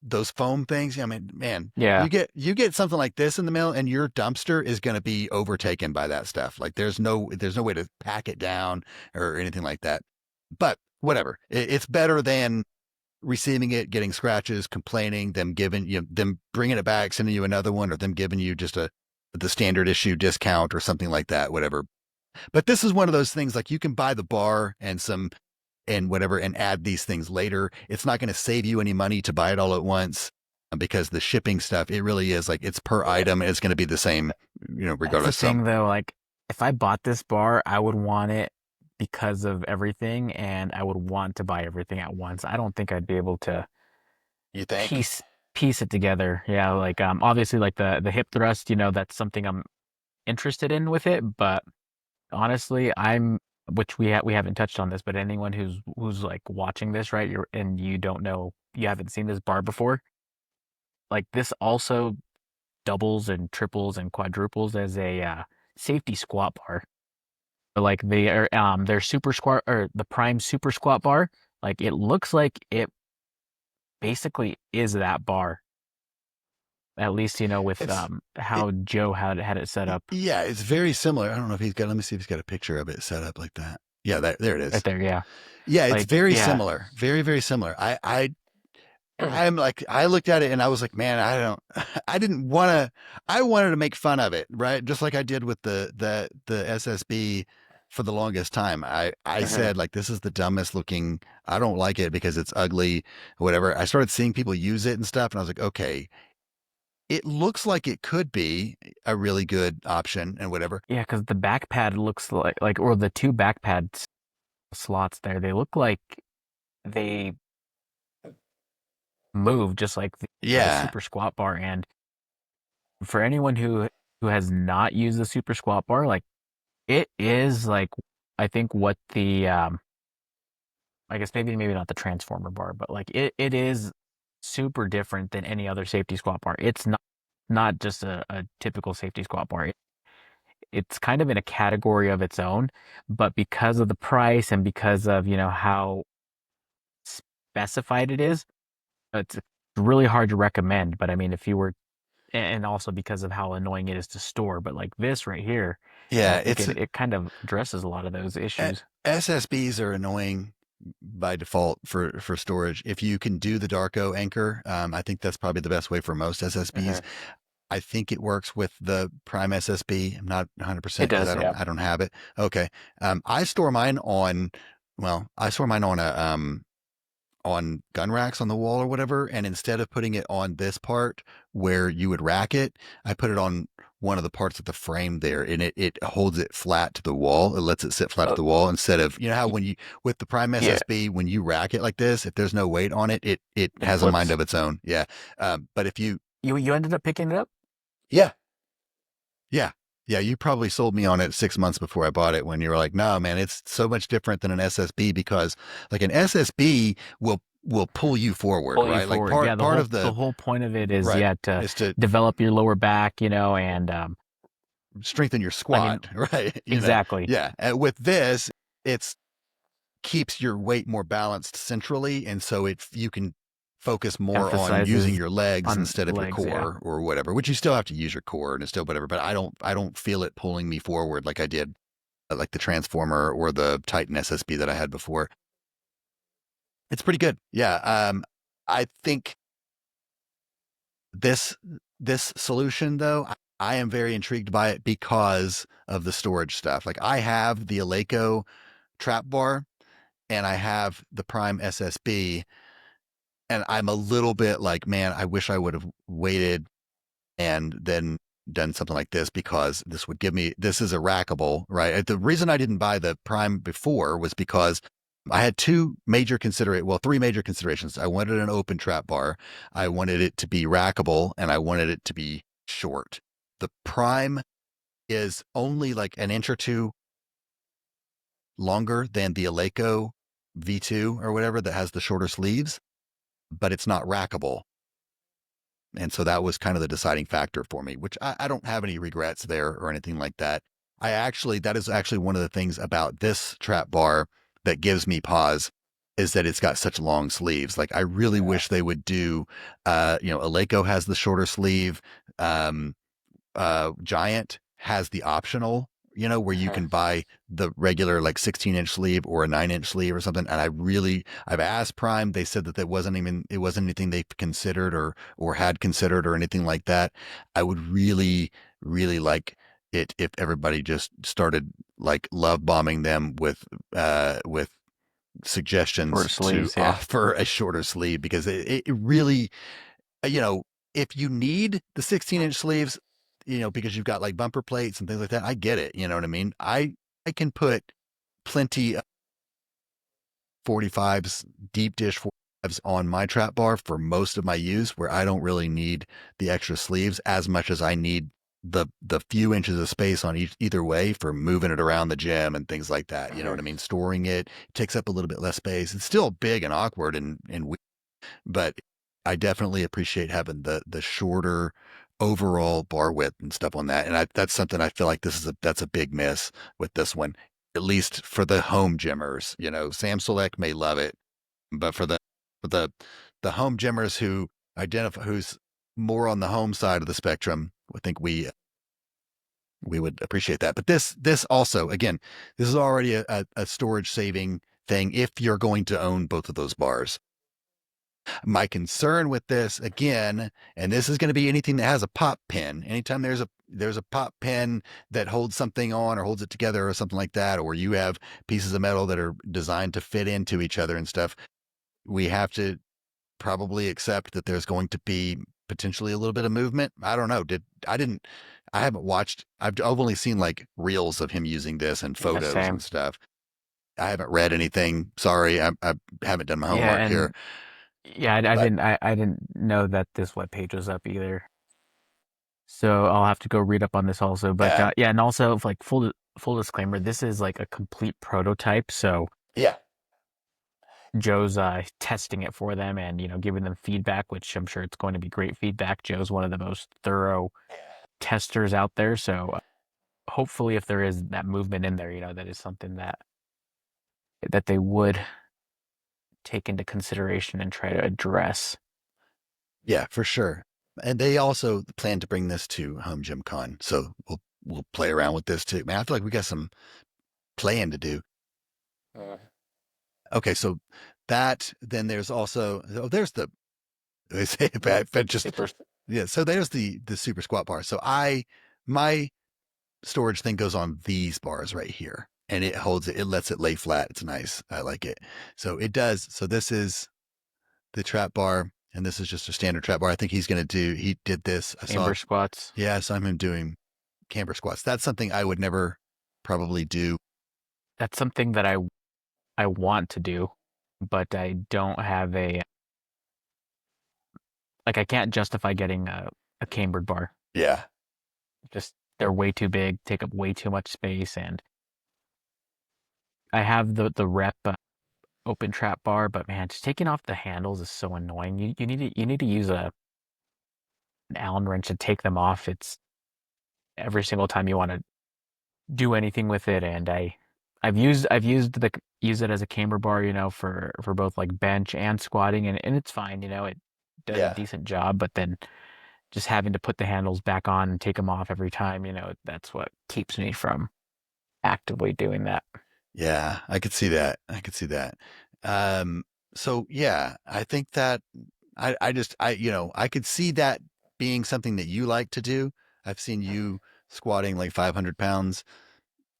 those foam things. I mean, man, Yeah. you get something like this in the mail, and your dumpster is going to be overtaken by that stuff. Like there's no way to pack it down or anything like that. But whatever, it's better than receiving it, getting scratches, complaining, them bringing it back, sending you another one, or them giving you just the standard issue discount or something like that. Whatever. But this is one of those things like you can buy the bar and whatever and add these things later. It's not going to save you any money to buy it all at once because the shipping stuff, it really is like it's per item and it's going to be the same, That's the regardless. So thing though, like if I bought this bar, I would want it because of everything and I would want to buy everything at once. I don't think I'd be able to you think? piece piece it together. Yeah, like obviously like the hip thrust, that's something I'm interested in with it, but honestly, I'm which we haven't touched on this, but anyone who's like watching this, right? And you don't know, you haven't seen this bar before. Like this also doubles and triples and quadruples as a safety squat bar. Like they are their super squat or the prime super squat bar, like it looks like it basically is that bar. At least with It's, it, how Joe had it set up yeah, it's very similar. I don't know if let me see if he's got a picture of it set up like that. Yeah, there it right is. there. Yeah, Yeah, it's like very yeah. similar. Very, very similar. I'm like, I looked at it and I was like, man, I don't, I didn't want to, I wanted to make fun of it, right? Just like I did with the SSB for the longest time. I Mhm. said like, this is the dumbest looking, I don't like it because it's ugly, whatever. I started seeing people use it and stuff. And I was like, okay, it looks like it could be a really good option and whatever. Yeah, because the back pad looks like or the two back pads slots there, they look like they move just like the Yeah. super squat bar. And for anyone who has not used the super squat bar, like it is like I think what the I guess maybe not the transformer bar, but like it is super different than any other safety squat bar. It's not not just a typical safety squat bar. It's kind of in a category of its own, but because of the price and because of, how specified it is, it's really hard to recommend. But I mean, if you were, and also because of how annoying it is to store, but like this right here, I Yeah, think it kind of addresses a lot of those issues. SSBs are annoying by default for storage. If you can do the Darko anchor, I think that's probably the best way for most SSBs. Hmm. I think it works with the Prime SSB. I'm not It 100% because does, yeah. I don't have it. Okay. I store mine on, well, I store mine on gun racks on the wall or whatever. And instead of putting it on this part where you would rack it, I put it on one of the parts of the frame there, and it holds it flat to the wall. It lets it sit flat to Oh, the wall instead of, you know how when you, with the Prime yeah, SSB, when you rack it like this, if there's no weight on it, it it has a mind flips. of its own. Yeah. But if you, You ended up picking it up? yeah, yeah. Yeah, you probably sold me on it 6 months before I bought it when you were like, no, man, it's so much different than an SSB because like an SSB will pull you forward, Pull you right? Like forward. Yeah, part of the the whole point of it is, right yeah, to is to develop your lower back, and strengthen your I mean, squat, right? exactly. Yeah. And with this, it's keeps your weight more balanced centrally, and so it you can focus more on using Emphasizes your legs on instead of your legs, yeah. core or whatever. Which you still have to use your core and it's still whatever, but I don't feel it pulling me forward like I did like the Transformer or the Titan SSB that I had before. It's pretty good. Yeah. I think this this solution though, I am very intrigued by it because of the storage stuff. Like I have the Eleiko trap bar and I have the Prime SSB, and I'm a little bit like, man, I wish I would have waited and then done something like this because this would give me, this is a rackable, right? The reason I didn't buy the Prime before was because I had three major considerations. I wanted an open trap bar, I wanted it to be rackable, and I wanted it to be short. The Prime is only like an inch or two longer than the Eleiko V2 or whatever that has the shorter sleeves, but it's not rackable. And so that was kind of the deciding factor for me, which I don't have any regrets there or anything like that. That is actually one of the things about this trap bar that gives me pause is that it's got such long sleeves. Like I really Yeah. wish they would do, Eleiko has the shorter sleeve. Um, Giant has the optional, where you Mhm. can buy the regular like 16-inch sleeve or a 9-inch sleeve or something. And I've asked Prime. They said that it wasn't anything they considered or had considered or anything like that. I would really, really like it if everybody just started like love bombing them with Short suggestions to sleeves, yeah. offer a shorter sleeve because it really, you know, if you need the 16-inch sleeves, because you've got like bumper plates and things like that, I get it. You know what I mean? I can put plenty of 45s, deep dish 45s on my trap bar for most of my use where I don't really need the extra sleeves as much as I need the few inches of space on either way for moving it around the gym and things like that. You know what I Mhm. mean? Storing it takes up a little bit less space. It's still big and awkward and but I definitely appreciate having the shorter overall bar width and stuff on that. And that's something I feel like that's a big miss with this one, at least for the home gymmers. Sam Select may love it, but for the home gymmers who's more on the home side of the spectrum, I think we would appreciate that. But this also, again, this is already a storage saving thing if you're going to own both of those bars. My concern with this again, and this is going to be anything that has a pop pin. Anytime there's a pop pin that holds something on or holds it together or something like that, or you have pieces of metal that are designed to fit into each other and stuff, we have to probably accept that there's going to be potentially a little bit of movement. I don't know. I haven't watched. I've only seen like reels of him using this and Yeah, photos and same. stuff. I haven't read anything. Sorry, I haven't done my Yeah, homework here, and yeah, but I didn't know that this web page was up either. So I'll have to go read up on this also. But yeah, yeah, and also like full disclaimer, this is like a complete prototype. So yeah. Joe's testing it for them and giving them feedback, which I'm sure it's going to be great feedback. Joe's one of the most thorough testers out there, so hopefully, if there is that movement in there, that is something that they would take into consideration and try to address. Yeah, for sure. And they also plan to bring this to Home Gym Con, so we'll play around with this too. Man, I feel like we got some playing to do. Uh, Okay, so that then there's also there's the they say but just Super. yeah. So there's the super squat bar. So my storage thing goes on these bars right here, and it holds it. It lets it lay flat. It's nice. I like it. So it does. So this is the trap bar, and this is just a standard trap bar. I think he's gonna do. He did this. I saw. Camber squats. Yeah, I saw him doing camber squats. That's something I would never probably do. That's something that I want to do, but I don't have a like I can't justify getting a cambered bar. Yeah, Just they're way too big, take up way too much space, and I have the rep open trap bar, but man, just taking off the handles is so annoying. You need to use an Allen wrench to take them off. It's every single time you want to do anything with it, and I've used it as a camber bar, for both like bench and squatting, and it's fine. It does a yeah, decent job, but then just having to put the handles back on and take them off every time, that's what keeps me from actively doing that. yeah. I could see that. I could see that. Um, so yeah, I think that I could see that being something that you like to do. I've seen you squatting like 500 pounds.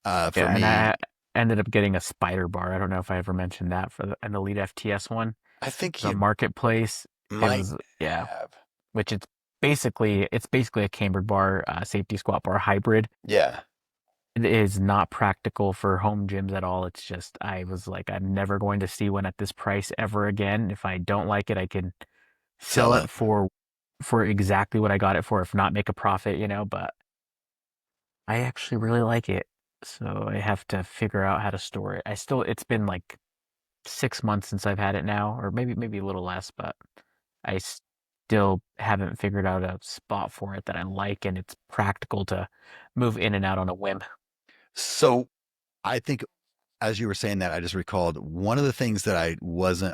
For Yeah, and me, I ended up getting a spider bar. I don't know if I ever mentioned that for an Elite FTS one. I think The you marketplace. It might was, yeah, have. which it's basically a cambered bar, safety squat bar hybrid. Yeah, It is not practical for home gyms at all. It's just I was like, I'm never going to see one at this price ever again. If I don't like it, I can sell sell it it. for exactly what I got it for, if not make a profit. But I actually really like it. So I have to figure out how to store it. It's been like 6 months since I've had it now, or maybe a little less, but I still haven't figured out a spot for it that I like and it's practical to move in and out on a whim. So I think as you were saying that, I just recalled one of the things that I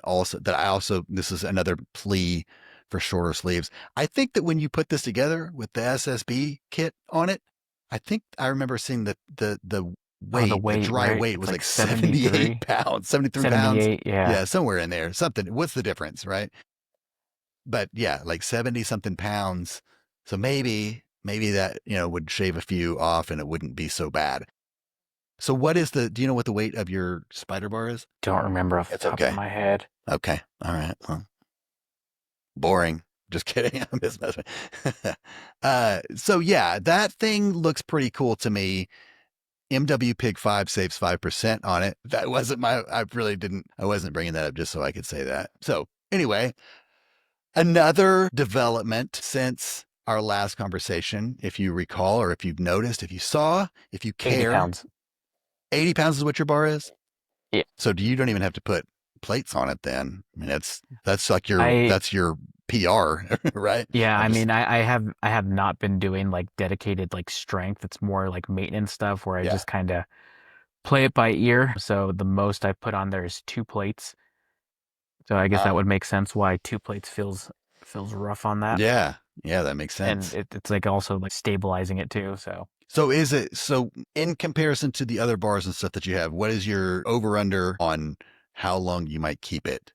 also, this is another plea for shorter sleeves. I think that when you put this together with the SSB kit on it, I think I remember seeing the Oh, the weight, the weight, dry right? weight It's was like like 78 73, pounds, 73 pounds. 78. Yeah. Yeah, somewhere in there, something. What's the difference, right? But yeah, like 70 something pounds. So maybe that, would shave a few off and it wouldn't be so bad. So do you know what the weight of your spider bar is? Don't remember off the It's top of okay. my head. Okay. All right. Well, boring. Just kidding. I'm just messing. So yeah, that thing looks pretty cool to me. MW Pig 5 saves 5% on it. That wasn't I wasn't bringing that up just so I could say that. So anyway, another development since our last conversation, if you recall, or if you've noticed, if you saw, if you 80 care, pounds. 80 pounds is what your bar is. Yeah. So you don't even have to put plates on it then. I mean, that's like I that's your PR, right? Yeah, I'm I just mean, I have not been doing like dedicated like strength. It's more like maintenance stuff where I yeah. just kind of play it by ear. So the most I put on there is 2 plates. So I guess that Uh, would make sense why 2 plates feels rough on that. yeah. Yeah, that makes And sense. it's like also like stabilizing it too. So So in comparison to the other bars and stuff that you have, what is your over under on how long you might keep it?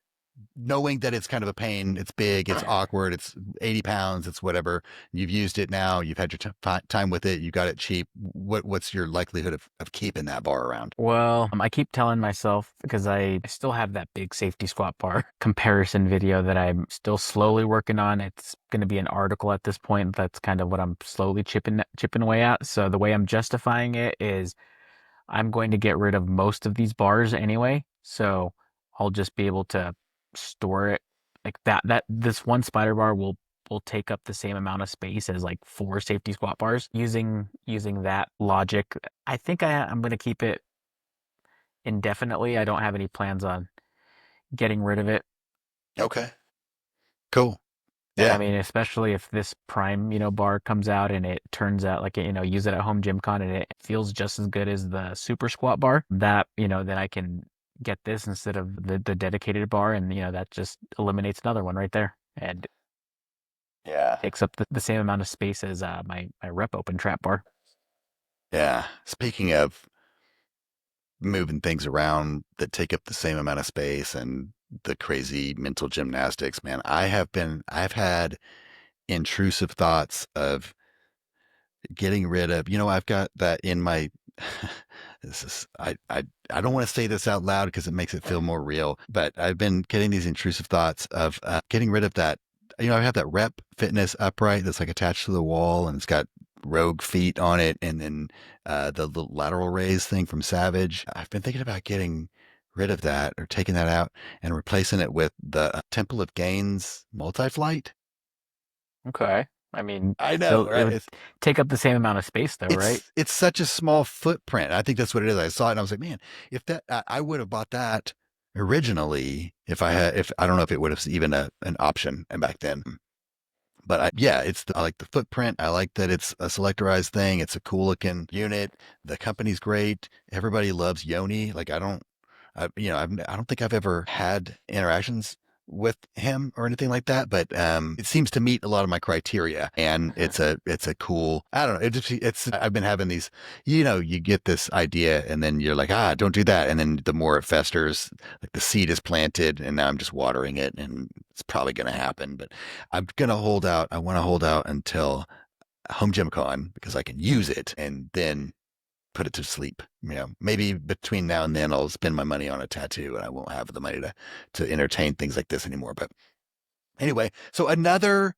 Knowing that it's kind of a pain, it's big, it's awkward, it's 80 pounds, it's whatever. You've used it now, you've had your time with it, you got it cheap. What's your likelihood of keeping that bar around? well, I keep telling myself because I still have that big safety squat bar comparison video that I'm still slowly working on. It's going to be an article at this point. That's kind of what I'm slowly chipping away at. So the way I'm justifying it is I'm going to get rid of most of these bars anyway. So I'll just be able to store it like that. That this one spider bar will take up the same amount of space as like 4 safety squat bars. Using that logic, I'm going to keep it indefinitely. I don't have any plans on getting rid of it. Okay. Cool. And I Yeah. mean, especially if this Prime, bar comes out and it turns out like, use it at home gym con and it feels just as good as the Super Squat bar, that, then I can get this instead of the dedicated bar. And, that just eliminates another one right there and Yeah. takes up the same amount of space as my rep open trap bar. Yeah. Speaking of moving things around that take up the same amount of space and the crazy mental gymnastics, man, I've had intrusive thoughts of getting rid of, I've got that in my, this is, I don't want to say this out loud because it makes it feel more real, but I've been getting these intrusive thoughts of getting rid of that. I have that rep fitness upright that's like attached to the wall and it's got rogue feet on it. And then the little lateral raise thing from Savage. I've been thinking about getting rid of that or taking that out and replacing it with the Temple of Gains multi-flight. Okay. I mean, I know, still, it right? would take up the same amount of space though, right? It's such a small footprint. I think that's what it is. I saw it and I was like, man, if that I would have bought that originally if I don't know if it would have even an option back then. But yeah, I like the footprint. I like that it's a selectorized thing. It's a cool looking unit. The company's great. Everybody loves Yoni. Like I don't think I've ever had interactions with him or anything like that, but it seems to meet a lot of my criteria. And it's a cool. I don't know. It's I've been having these. You get this idea, and then you're like, don't do that. And then the more it festers, like the seed is planted, and now I'm just watering it, and it's probably going to happen. But I'm gonna hold out. I want to hold out until Home Gym Con because I can use it, and then put it to sleep. Maybe between now and then I'll spend my money on a tattoo and I won't have the money to entertain things like this anymore. But anyway, so another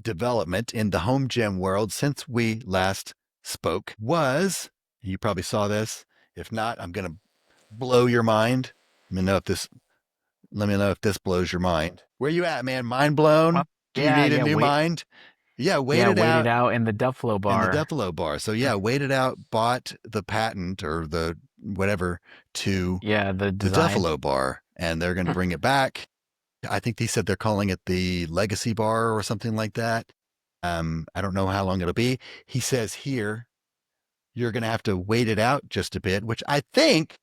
development in the home gym world since we last spoke was, you probably saw this. If not, I'm gonna blow your mind. Let me know if this blows your mind. Where you at, man? Mind Well, blown? Do you yeah, need a yeah, new wait, mind? Yeah, wait yeah, it wait it out out in the Duffalo in the bar. Duffalo Bar. So yeah, waited out, bought the patent or the whatever to Yeah, the the design. Duffalo Bar, and they're going to bring it back. I think they said they're calling it the Legacy Bar or something like that. I don't know how long it'll be. He says here you're going to have to wait it out just a bit, which I think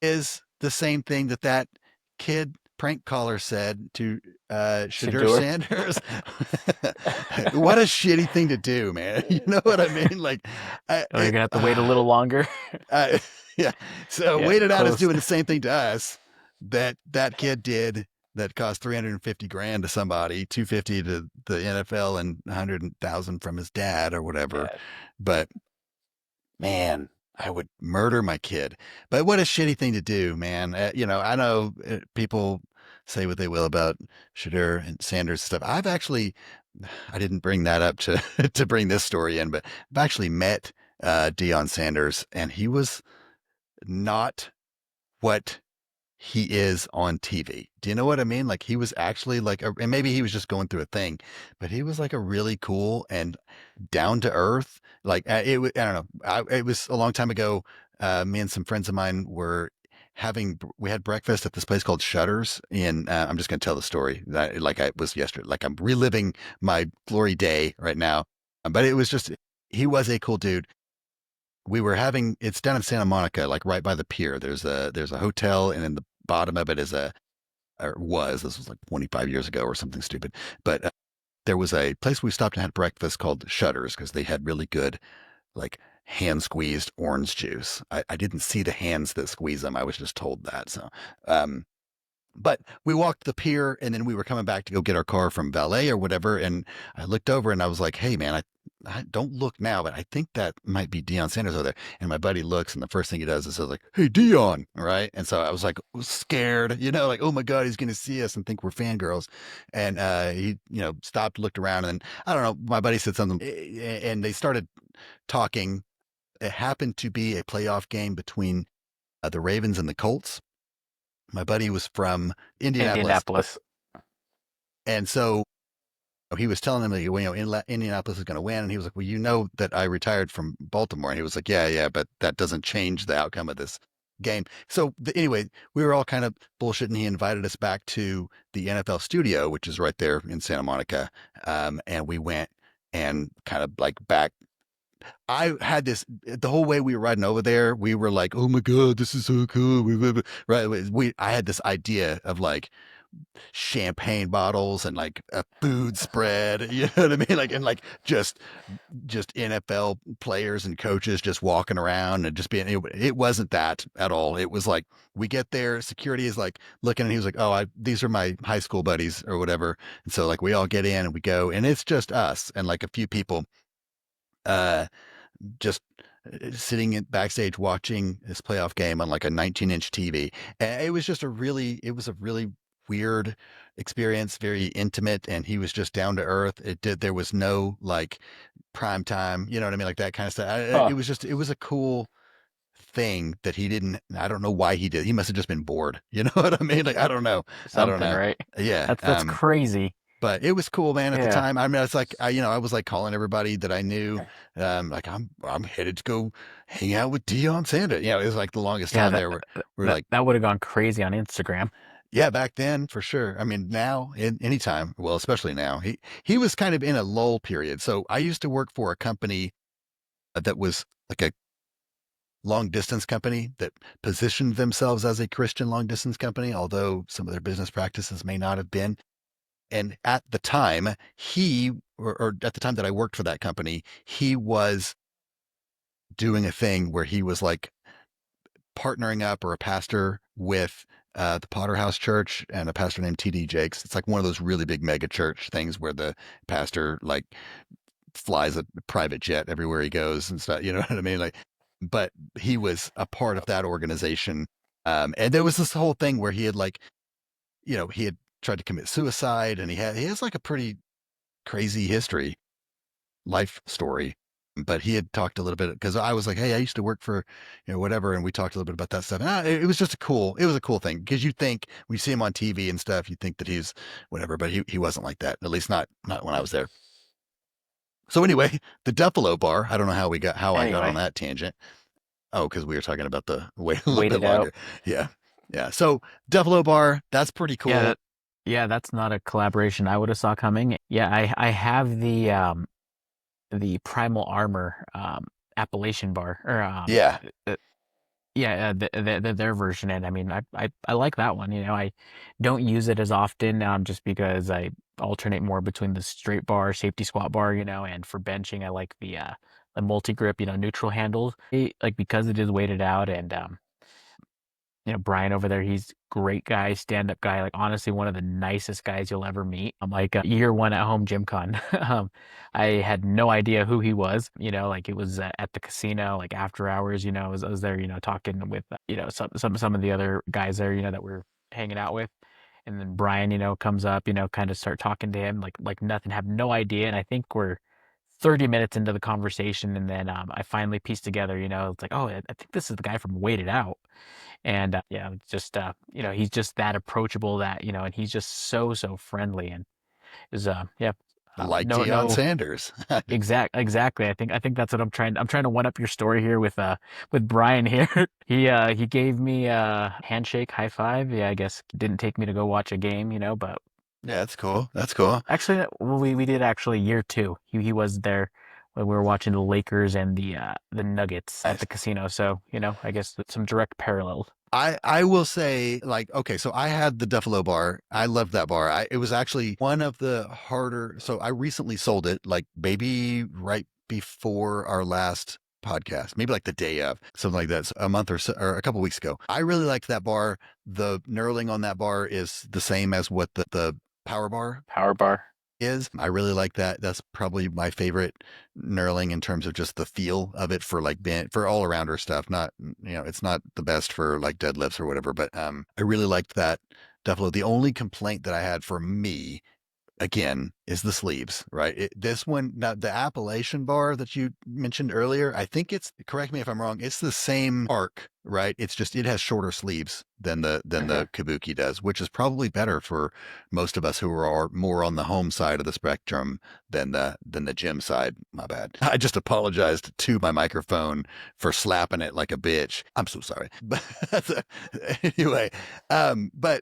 is the same thing that kid prank caller said to Shadur Shadur. Sanders. What a shitty thing to do, man. You know what I mean? Like, I, Oh, you're it, gonna have to wait a little longer. uh, yeah. So Yeah, Wait It Out is close. doing the same thing to us that kid did that cost 350 grand to somebody, 250 to the NFL and 100,000 from his dad or whatever. Yeah, But man, I would murder my kid. But what a shitty thing to do, man. I know people say what they will about Shadur and Sanders stuff. I didn't bring that up to to bring this story in, but I've actually met Deion Sanders, and he was not what he is on TV. Do you know what I mean? Like he was actually and maybe he was just going through a thing, but he was like a really cool and down to earth. Like I don't know. It was a long time ago. Me and some friends of mine we had breakfast at this place called Shutters. I'm just going to tell the story like I was yesterday. Like I'm reliving my glory day right now. But it was just, he was a cool dude. It's down in Santa Monica, like right by the pier. There's a hotel, and in the bottom of it this was like 25 years ago or something stupid. But there was a place we stopped and had breakfast called Shutters because they had really good, like hand squeezed orange juice. I didn't see the hands that squeeze them. I was just told that. Um, but we walked the pier and then we were coming back to go get our car from valet or whatever. And I looked over and I was like, hey, man, I don't look now, but I think that might be Deion Sanders over there. And my buddy looks and the first thing he does is says like, hey, Deion. Right. And so I was like scared, like, oh my God, he's going to see us and think we're fangirls. And he, stopped, looked around, and then I don't know, my buddy said something and they started talking. It happened to be a playoff game between the Ravens and the Colts. My buddy was from Indianapolis. Indianapolis. And so he was telling him that, Indianapolis is going to win. And he was like, well, that I retired from Baltimore. And he was like, yeah, but that doesn't change the outcome of this. game. So anyway, we were all kind of bullshitting. He invited us back to the NFL studio, which is right there in Santa Monica. And we went and kind of like back. I had this the whole way we were riding over there. We were like, "Oh my god, this is so cool!" Right? I had this idea of like champagne bottles and like a food spread. You know what I mean? Like and like just NFL players and coaches just walking around and just being. It wasn't that at all. It was like we get there, security is like looking, and he was like, "Oh, these are my high school buddies or whatever." And so like we all get in and we go, and it's just us and like a few people. Just sitting in backstage watching this playoff game on like a 19-inch TV. And it was a really weird experience, very intimate. And he was just down to earth. There was no like prime time, you know what I mean? Like that kind of stuff. Huh. It was a cool thing that I don't know why he did. He must have just been bored. You know what I mean? Like, I don't know. I don't Something, know. right? Yeah. That's crazy. But it was cool, man. At the Yeah. time, I mean, it's like I was like calling everybody that I knew, like I'm headed to go hang out with Deion Sanders. It was like the longest Yeah, time there. We're that like, that would have gone crazy on Instagram. yeah, back then for sure. I mean, now in anytime, well, especially now, he was kind of in a lull period. So I used to work for a company that was like a long distance company that positioned themselves as a Christian long distance company, although some of their business practices may not have been. And at the time, or at the time that I worked for that company, he was doing a thing where he was like partnering up or a pastor with the Potter House Church and a pastor named TD Jakes. It's like one of those really big mega church things where the pastor like flies a private jet everywhere he goes and stuff. You know what I mean? Like, but he was a part of that organization. And there was this whole thing where he had like, he had tried to commit suicide and he has like a pretty crazy history, life story. But he had talked a little bit because I was like, "Hey, I used to work for, whatever," and we talked a little bit about that stuff. And it was just it was a cool thing because you think when you see him on TV and stuff, you think that he's whatever, but he wasn't like that. At least not when I was there. So anyway, the Duffalo Bar. I don't know how I got on Anyway, that tangent. Oh, because we were talking about the wait a little wait bit it out. longer. Yeah, yeah. So Duffalo Bar, that's pretty Yeah, cool. that's not a collaboration I would have saw coming. Yeah, I have the Primal Armor Appellation bar or Yeah, uh, yeah, their version, and I mean, I like that one. I don't use it as often, just because I alternate more between the straight bar, safety squat bar, and for benching, I like the multi grip, neutral handles, like because it is weighted out, and Brian over there, he's great guy, stand up guy, like honestly one of the nicest guys you'll ever meet. I'm like year one at home gym con. I had no idea who he was, like it was at the casino, like after hours, I was there, talking with, some of the other guys there, that we're hanging out with. And then Brian, comes up, kind of start talking to him like nothing, have no idea. And I think we're 30 minutes into the conversation. And then I finally pieced together, it's like, oh, I think this is the guy from Waited Out. And yeah, just he's just that approachable, that and he's just so friendly, and is yeah, like no Deion no Sanders. exactly. I think that's what I'm trying to one up your story here with Brian here. He gave me a handshake, high five. Yeah, I guess didn't take me to go watch a game, but Yeah, that's cool. That's cool. actually we did actually year two. He was there when we were watching the Lakers and the Nuggets at Nice. the casino. So I guess some direct parallels. I will say, like, okay, so I had the Duffalo bar. I loved that bar. It was actually one of the harder. So I recently sold it, like maybe right before our last podcast, maybe like the day of, something like that, so a month or so, or a couple weeks ago. I really liked that bar. The knurling on that bar is the same as what the power bar Power bar. is. I really like that. That's probably my favorite knurling in terms of just the feel of it for like for all arounder stuff. Not, it's not the best for like deadlifts or whatever, but I really liked that Duffalo. The only complaint that I had for me again is the sleeves, right? This one, now the Appalachian bar that you mentioned earlier, I think correct me if I'm wrong, it's the same arc right? It's just it has shorter sleeves than the Kabuki does, which is probably better for most of us who are more on the home side of the spectrum than the gym side. My bad. I just apologized to my microphone for slapping it like a bitch. I'm so sorry. But anyway, but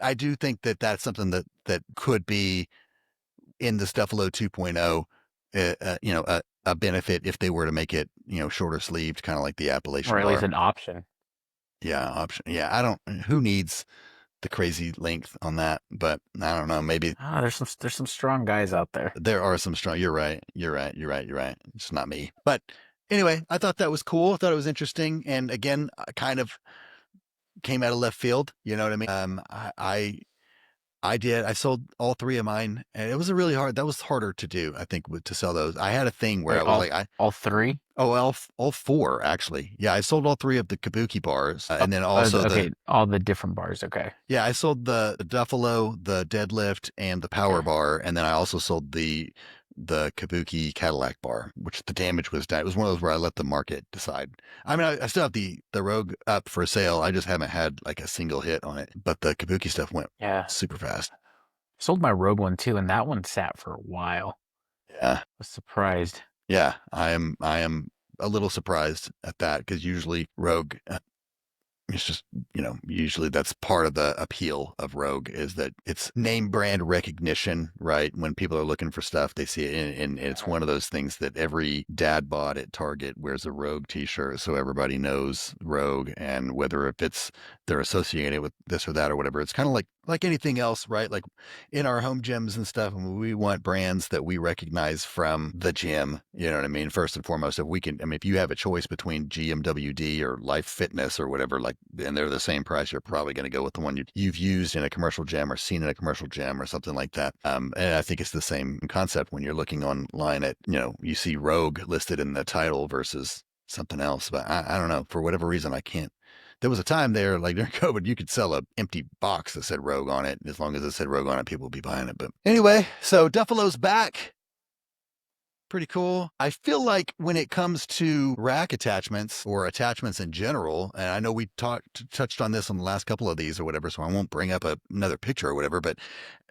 I do think that that's something that could be in the Duffalo 2.0, a benefit if they were to make it, shorter sleeved, kind of like the Or Appalachian at least bar. an option. Yeah, option. Yeah, I don't. Who needs the crazy length on that? But I don't know. Maybe Ah, there's some strong guys out there. there are some strong. You're right. You're right. You're right. You're right. It's not me. But anyway, I thought that was cool. I thought it was interesting. And again, I kind of came out of left field. You know what I mean? I did. I sold all three of mine, and it was a really hard. That was harder to do, I think, to sell those. I had a thing where Wait, I was like, all three? all four actually. Yeah, I sold all three of the Kabuki bars, Oh, and then also okay, all the different bars. Okay. yeah, I sold the Duffalo, the deadlift, and the power Okay. bar, and then I also sold the Kabuki Cadillac bar, which the damage was done. It was one of those where I let the market decide. I mean, I still have the Rogue up for sale. I just haven't had like a single hit on it, but the Kabuki stuff went Yeah. super fast. Sold my Rogue one too, and that one sat for a while. Yeah. Was surprised. Yeah, I am a little surprised at that because usually Rogue, it's just, usually that's part of the appeal of Rogue is that it's name brand recognition, right? When people are looking for stuff, they see it, and it's one of those things that every dad bod at Target wears a Rogue t-shirt, so everybody knows Rogue, and whether if it's they're associated with this or that or whatever, it's kind of like anything else, right? Like in our home gyms and stuff, and we want brands that we recognize from the gym. You know what I mean? First and foremost, if we can, I mean, if you have a choice between GMWD or Life Fitness or whatever, like, and they're the same price, you're probably going to go with the one you've used in a commercial gym or seen in a commercial gym or something like that. And I think it's the same concept when you're looking online at, you see Rogue listed in the title versus something else. But I don't know. For whatever reason, I can't. There was a time there, like during COVID, you could sell a empty box that said Rogue on it. As long as it said Rogue on it, people would be buying it. But anyway, so Duffalo's back. Pretty cool. I feel like when it comes to rack attachments or attachments in general, and I know we touched on this on the last couple of these or whatever, so I won't bring up another picture or whatever, but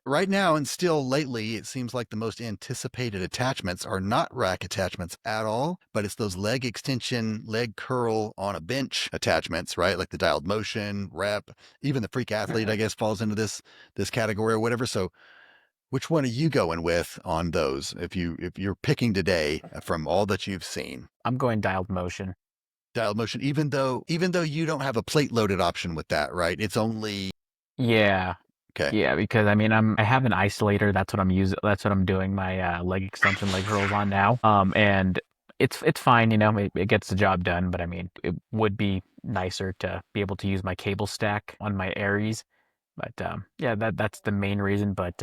right now and still lately, it seems like the most anticipated attachments are not rack attachments at all, but it's those leg extension, leg curl on a bench attachments, right? Like the dialed motion, rep, even the freak athlete, I guess, falls into this category or whatever. So which one are you going with on those? If you're picking today from all that you've seen, I'm going dialed motion. dialed motion, even though you don't have a plate loaded option with that, right? It's only Yeah. okay. Yeah, because I mean I have an isolator. That's what I'm using. That's what I'm doing my leg extension, leg curls on now. And it's fine, it gets the job done. But I mean, it would be nicer to be able to use my cable stack on my Aries. But yeah, that's the main reason. But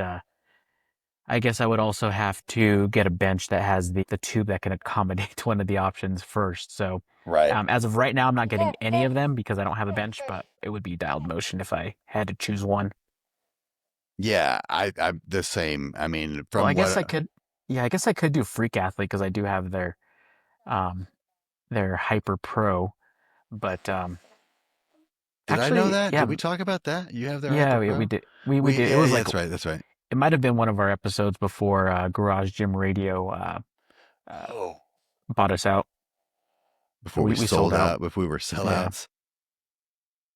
I guess I would also have to get a bench that has the tube that can accommodate one of the options first. So Right. as of right now, I'm not getting any of them because I don't have a bench. But it would be dialed motion if I had to choose one. Yeah, I'm the same. I mean, Well, from I guess I what could. Yeah, I guess I could do Freak Athlete because I do have um their Hyper Pro. But did I know actually, that? yeah, Did we talk about that? You have their yeah, Hyper we Pro? did. We We did. It yeah, was yeah, like that's right. That's right. it might have been one of our episodes before Garage Gym Radio uh, Oh, bought us out. before we We sold sold out. out, before we were Yeah. sellouts.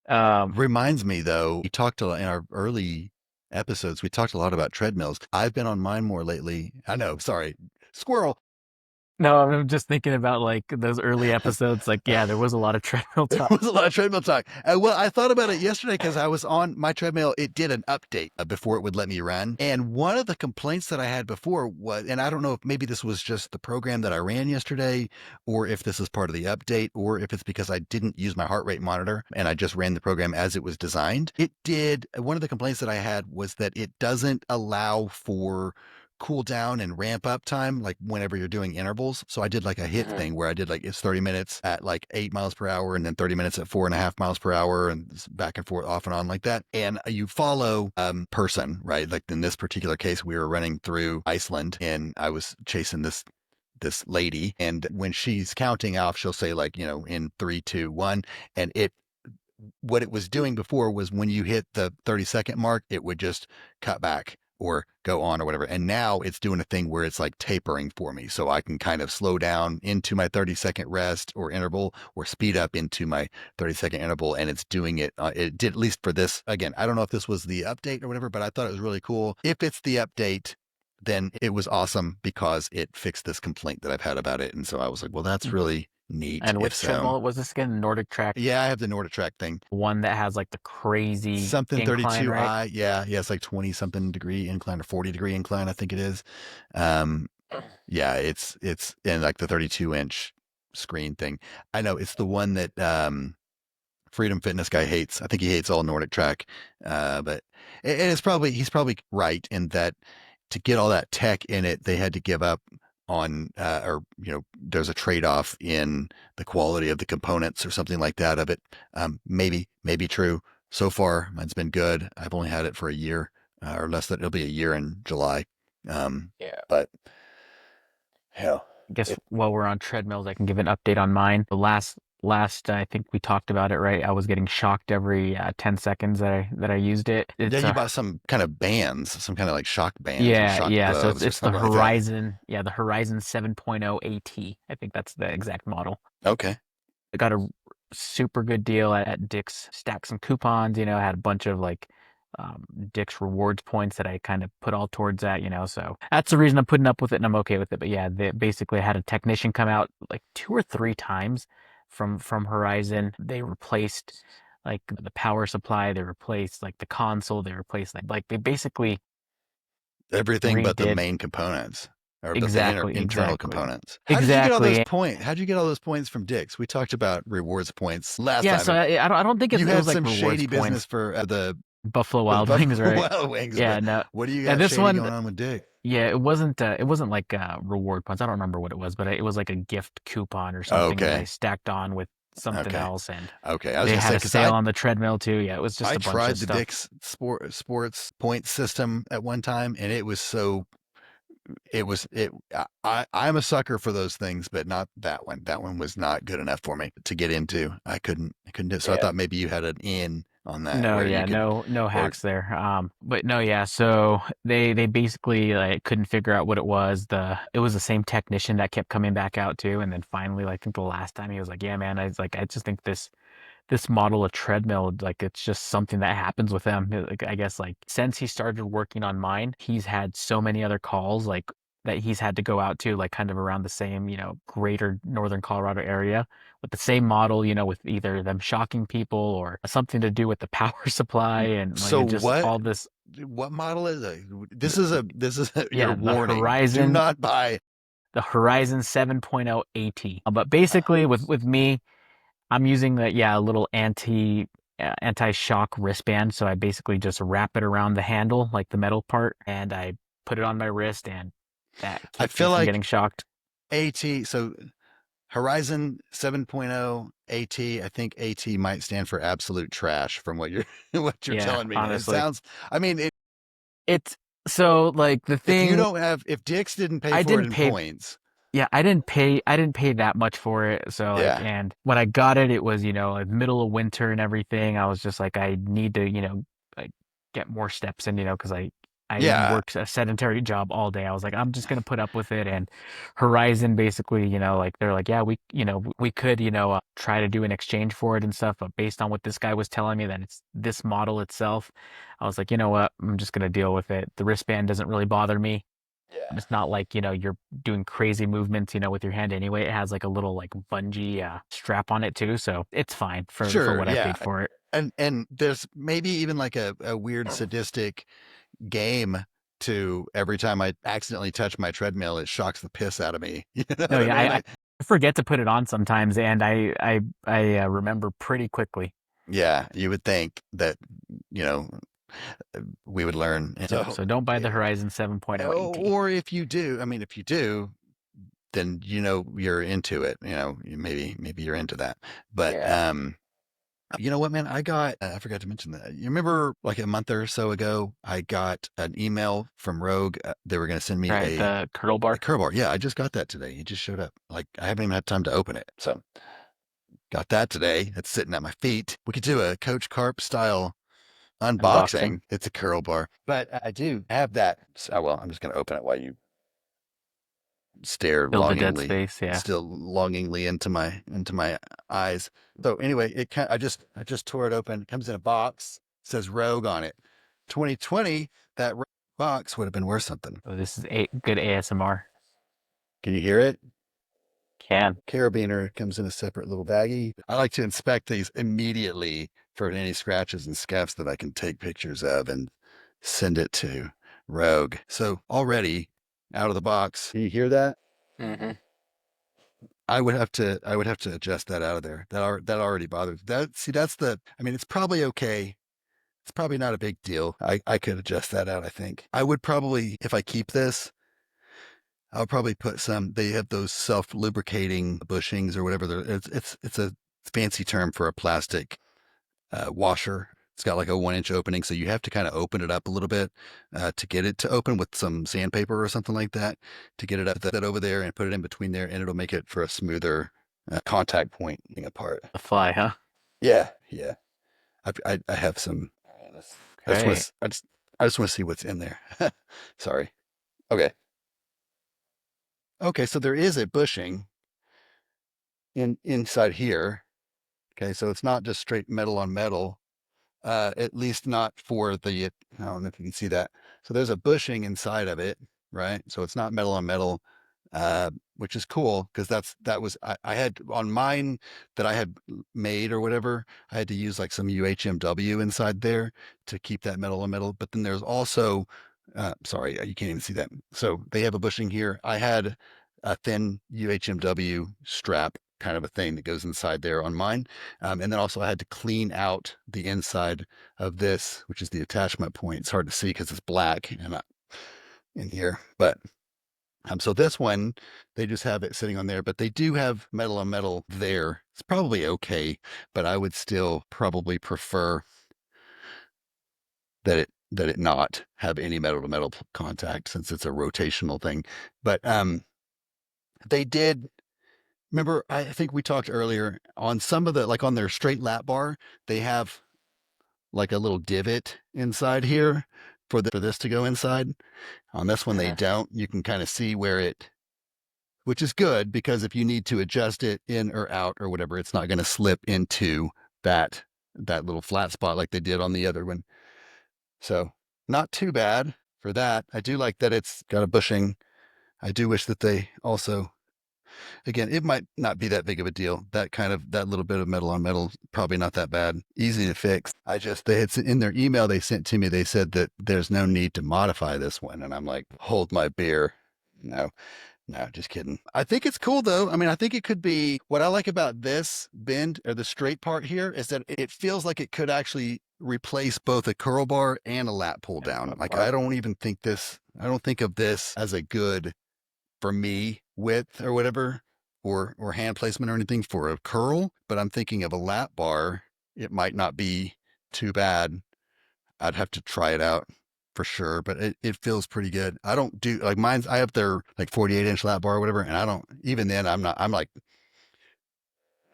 Um. Reminds me though, we talked in our early episodes, we talked a lot about treadmills. I've been on mine more lately. I know, sorry, squirrel. No, I'm just thinking about like those early episodes. Like, yeah, there was a lot of treadmill There talk. was a lot of treadmill talk. Well, I thought about it yesterday because I was on my treadmill. It did an update before it would let me run. And one of the complaints that I had before was, and I don't know if maybe this was just the program that I ran yesterday, or if this is part of the update, or if it's because I didn't use my heart rate monitor and I just ran the program as it was designed. It did. One of the complaints that I had was that it doesn't allow for cool down and ramp up time like whenever you're doing intervals. So I did like a hit Mhm. thing where I did like it's 30 minutes at like 8 miles per hour and then 30 minutes at 4.5 miles per hour and back and forth off and on like that. And you follow person, right? Like in this particular case, we were running through Iceland and I was chasing this this lady, and when she's counting off, she'll say like, in 3, 2, 1, and what it was doing before was when you hit the 30-second mark, it would just cut back or go on or whatever. And now it's doing a thing where it's like tapering for me. So I can kind of slow down into my 30-second rest or interval or speed up into my 30-second interval. And it's doing it. It did, at least for this. Again, I don't know if this was the update or whatever, but I thought it was really cool. If it's the update, then it was awesome because it fixed this complaint that I've had about it. And so I was like, well, that's really neat And if which so. treadmill was this again? Nordic Track, Yeah, I have the Nordic Track thing. one that has like the crazy Something incline, right? 32i. Yeah, yeah, it's like 20 something degree incline or 40-degree incline, I think it is. Um, yeah, it's in like the 32-inch screen thing. I know it's the one that Freedom Fitness guy hates. I think he hates all Nordic Track. But and he's probably right in that to get all that tech in it, they had to give up on or there's a trade-off in the quality of the components or something like that of it. Maybe true. So far, mine's been good. I've only had it for a year or less than it'll be a year in July. Yeah. But hell, I guess it, while we're on treadmills, I can give an update on mine. The last I think we talked about it, right? I was getting shocked every 10 seconds that I used it. yeah, It's you a bought some kind of bands, some kind of like shock bands or Yeah, shock yeah. So it's gloves or it's the something like that. Horizon, yeah, the Horizon 7.0 AT. I think that's the exact model. Okay. I got a super good deal at Dick's. Stacked some coupons, had a bunch of like Dick's rewards points that I kind of put all towards that. So that's the reason I'm putting up with it and I'm okay with it. But yeah, they basically had a technician come out like 2 or 3 times from Horizon. They replaced like the power supply, they replaced like the console, they replaced like they basically Everything but the redid. main components or but the Exactly, internal exactly. components. How did you get all those Exactly. points? How did you get all those points from Dick's? We talked about rewards points last Yeah, time. so I don't think You it had was like some rewards shady business points. for Buffalo the Wild Wings, Buffalo right? Wild Wings, Yeah, but no. what do you Yeah, got this shady one, going on with Dick? yeah, it wasn't like reward points. I don't remember what it was, but it was like a gift coupon or something that I Okay, stacked on with something okay, else, and okay. I was they gonna had say a because sale on the treadmill too. Yeah, it was just I a bunch of tried the stuff. Dick's sports point system at one time, and it was so it was it I'm a sucker for those things, but not that one. That one was not good enough for me to get into. I couldn't do it. So I Yeah. thought maybe you had an in on that No, where you yeah, could no or hacks there. But no, yeah. So they basically like couldn't figure out what it was. It was the same technician that kept coming back out too, and then finally, like, I think the last time he was like, "Yeah, man, I just think this model of treadmill, like, it's just something that happens with them." Like, I guess like since he started working on mine, he's had so many other calls like that he's had to go out to, like kind of around the same, greater northern Colorado area with the same model, with either them shocking people or something to do with the power supply and like so it just what all this. what model is it? th- This is your Yeah, warning. Do not buy. the Horizon 7.0 AT. But basically with me, I'm using a little anti-shock wristband. So I basically just wrap it around the handle, like the metal part, and I put it on my wrist, and that I keeps me feel from like getting shocked. AT. So Horizon 7.0 AT. I think AT might stand for absolute trash from what you're what you're Yeah, telling me. And it honestly, sounds. I mean, it's so like the if you thing. don't have if Dick's didn't pay I for it didn't in pay. points, Yeah, I didn't pay that much for it. So like, yeah, and when I got it, it was, like middle of winter and everything. I was just like, I need to, like get more steps in, because I yeah, worked a sedentary job all day. I was like, I'm just gonna put up with it. And Horizon basically, like they're like, yeah, we could, try to do an exchange for it and stuff. But based on what this guy was telling me that it's this model itself, I was like, you know what? I'm just gonna deal with it. The wristband doesn't really bother me. yeah. It's not like, you're doing crazy movements, with your hand anyway. It has like a little like bungee strap on it too, so it's fine for Sure, what I yeah. paid for it. And there's maybe even like a weird sadistic game to every time I accidentally touch my treadmill, it shocks the piss out of me. You know No, what I yeah, mean? I forget to put it on sometimes, and I remember pretty quickly. Yeah, you would think that, you know, we would learn. Yep. So, So don't buy the Horizon 7.0 AT. or if you do, I mean, if you do, then you're into it. Maybe you're into that. But Yeah. You know what, man? I forgot to mention that. You remember like a month or so ago, I got an email from Rogue. They were going to send me Right, the curl a bar. curl bar. Yeah, I just got that today. It just showed up. Like I haven't even had time to open it. So got that today. It's sitting at my feet. We could do a Coach Carp style Unboxing. unboxing. It's a curl bar, but I do have that. So, well, I'm just going to open it while you stare Fill the dead longingly, space, yeah. still longingly into my eyes. So anyway, I just tore it open. It comes in a box. It says Rogue on it. 2020, that box would have been worth something. Oh, this is a good ASMR. Can you hear it? Can. Carabiner comes in a separate little baggie. I like to inspect these immediately for any scratches and scuffs that I can take pictures of and send it to Rogue. So already out of the box, can you hear that? Hmm. I would have to adjust that out of there. That already bothers that. See, that's the. I mean, it's probably okay. It's probably not a big deal. I could adjust that out. I think I would probably if I keep this. I'll probably put some. They have those self lubricating bushings or whatever. It's a fancy term for a plastic washer. It's got like a 1 inch opening, so you have to kind of open it up a little bit to get it to open with some sandpaper or something like that to get it up that over there and put it in between there, and it'll make it for a smoother contact point being apart. The fly, huh? Yeah, yeah. I have some. I just want Okay. to. I just want to see what's in there. Sorry. Okay. Okay. So there is a bushing inside here. Okay. So it's not just straight metal on metal. At least not for the, I don't know if you can see that. So there's a bushing inside of it, right? So it's not metal on metal, which is cool because I had on mine that I had made or whatever, I had to use like some UHMW inside there to keep that metal on metal. But then there's also, sorry, you can't even see that. So they have a bushing here. I had a thin UHMW strap kind of a thing that goes inside there on mine. And then also I had to clean out the inside of this, which is the attachment point. It's hard to see because it's black and in here. But so this one, they just have it sitting on there, but they do have metal on metal there. It's probably okay, but I would still probably prefer that it not have any metal to metal contact since it's a rotational thing. But they did remember, I think we talked earlier on some of the like on their straight lap bar, they have like a little divot inside here for this to go inside. On this one, they Hmm. don't. You can kind of see where which is good because if you need to adjust it in or out or whatever, it's not going to slip into that that little flat spot like they did on the other one. So not too bad for that. I do like that it's got a bushing. I do wish that they also again, it might not be that big of a deal. That little bit of metal on metal, probably not that bad. Easy to fix. They had in their email they sent to me, they said that there's no need to modify this one. And I'm like, hold my beer. No, no, just kidding. I think it's cool though. I mean, I think it could be what I like about this bend or the straight part here is that it feels like it could actually replace both a curl bar and a lat pull down. Like I don't think of this as a good for me width or whatever, or hand placement or anything for a curl, but I'm thinking of a lap bar. It might not be too bad. I'd have to try it out for sure, but it feels pretty good. I don't do like mine's, I have their like 48-inch lap bar or whatever, and I don't, even then, I'm like,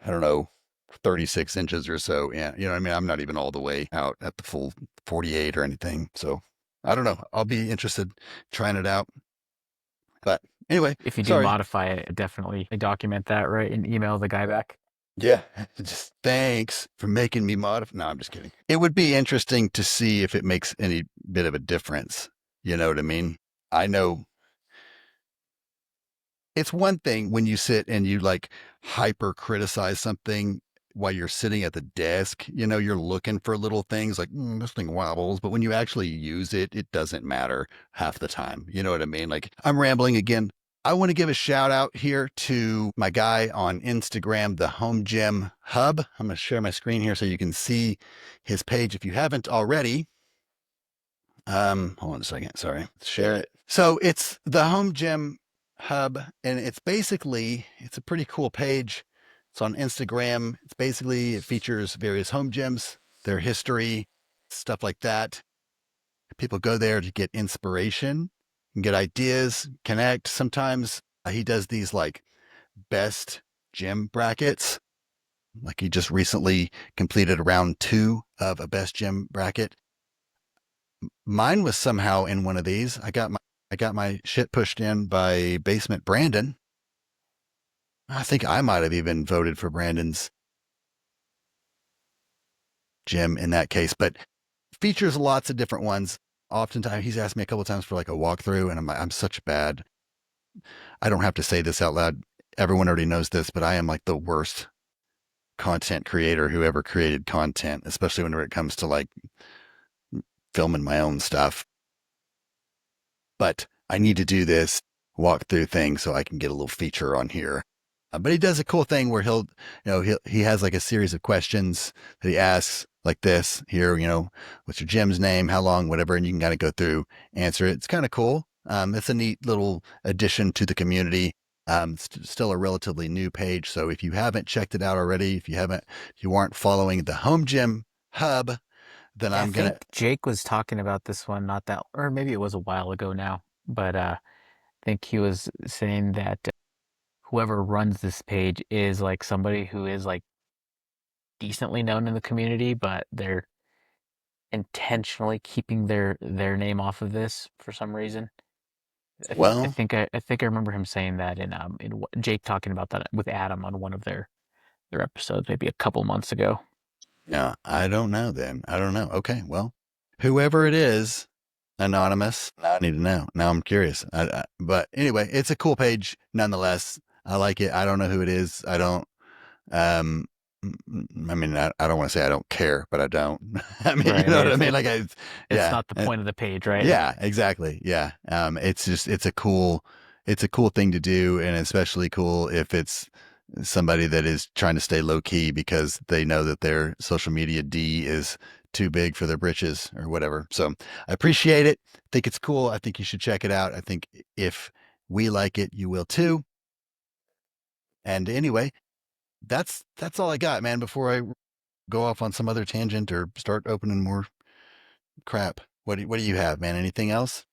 I don't know, 36 inches or so. Yeah. You know what I mean? I'm not even all the way out at the full 48 or anything. So I don't know. I'll be interested trying it out. But anyway, If you do sorry. modify it, definitely document that, right? And email the guy back. Yeah. Just thanks for making me modify. No, I'm just kidding. It would be interesting to see if it makes any bit of a difference. You know what I mean? I know it's one thing when you sit and you like hyper criticize something while you're sitting at the desk. You know, you're looking for little things like this thing wobbles, but when you actually use it, it doesn't matter half the time. You know what I mean? Like I'm rambling again. I want to give a shout out here to my guy on Instagram, the Home Gym Hub. I'm going to share my screen here so you can see his page if you haven't already. Hold on a second. Sorry. Let's share it. So it's the Home Gym Hub, and it's a pretty cool page. So on Instagram, it's basically, it features various home gyms, their history, stuff like that. People go there to get inspiration and get ideas, connect. Sometimes he does these like best gym brackets. Like he just recently completed round 2 of a best gym bracket. Mine was somehow in one of these. I got my shit pushed in by Basement Brandon. I think I might have even voted for Brandon's gym in that case, but features lots of different ones. Oftentimes, he's asked me a couple of times for like a walkthrough, and I'm such bad. I don't have to say this out loud. Everyone already knows this, but I am like the worst content creator who ever created content, especially whenever it comes to like filming my own stuff. But I need to do this walkthrough thing so I can get a little feature on here. But he does a cool thing where he has like a series of questions that he asks like this here, what's your gym's name, how long, whatever, and you can kind of go through, answer it. It's kind of cool. It's a neat little addition to the community. It's still a relatively new page. So if you haven't checked it out already, if you aren't following the Home Gym Hub, then Yeah, I I'm think gonna, Jake was talking about this one not that, or maybe it was a while ago now, but I think he was saying that whoever runs this page is like somebody who is like decently known in the community, but they're intentionally keeping their name off of this for some reason. well, I think I remember him saying that Jake talking about that with Adam on one of their episodes maybe a couple months ago. yeah, I don't know then. I don't know. Okay, well, whoever it is, anonymous. Now I need to know. Now I'm curious. But anyway, it's a cool page nonetheless. I like it. I don't know who it is. I don't. Um, I mean, I don't want to say I don't care, but I don't. I mean, Right. you I know mean, what I mean? Like, it's yeah, not the point of the page, right? yeah, exactly. Yeah. It's just, it's a cool thing to do. And especially cool if it's somebody that is trying to stay low key because they know that their social media D is too big for their britches or whatever. So I appreciate it. I think it's cool. I think you should check it out. I think if we like it, you will too. And anyway, that's all I got, man, before I go off on some other tangent or start opening more crap. What do you have, man? Anything else?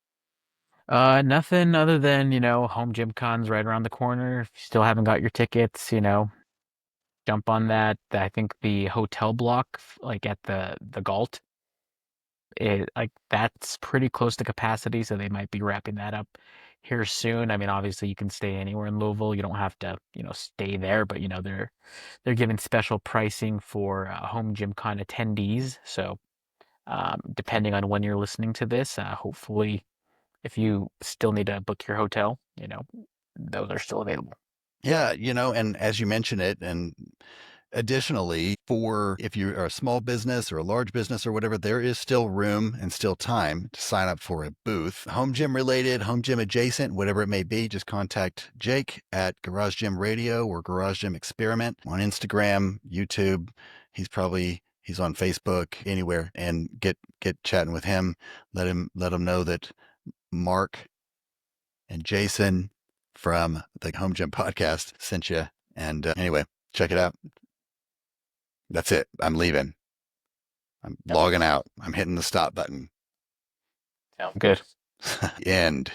Nothing other than, home gym con's right around the corner. If you still haven't got your tickets, jump on that. I think the hotel block, like at the Galt, like that's pretty close to capacity, so they might be wrapping that up here soon. I mean, obviously you can stay anywhere in Louisville. You don't have to, stay there, but they're giving special pricing for home gym con attendees. So, depending on when you're listening to this, hopefully if you still need to book your hotel, those are still available. Yeah, and as you mention it, and additionally, for if you are a small business or a large business or whatever, there is still room and still time to sign up for a booth. Home gym related, home gym adjacent, whatever it may be, just contact Jake at Garage Gym Radio or Garage Gym Experiment on Instagram, YouTube. He's on Facebook, anywhere, and get chatting with him. Let him know that Mark and Jason from the Home Gym Podcast sent you. And anyway, check it out. That's it. I'm leaving. I'm Yep. logging out. I'm hitting the stop button. Sounds good. End.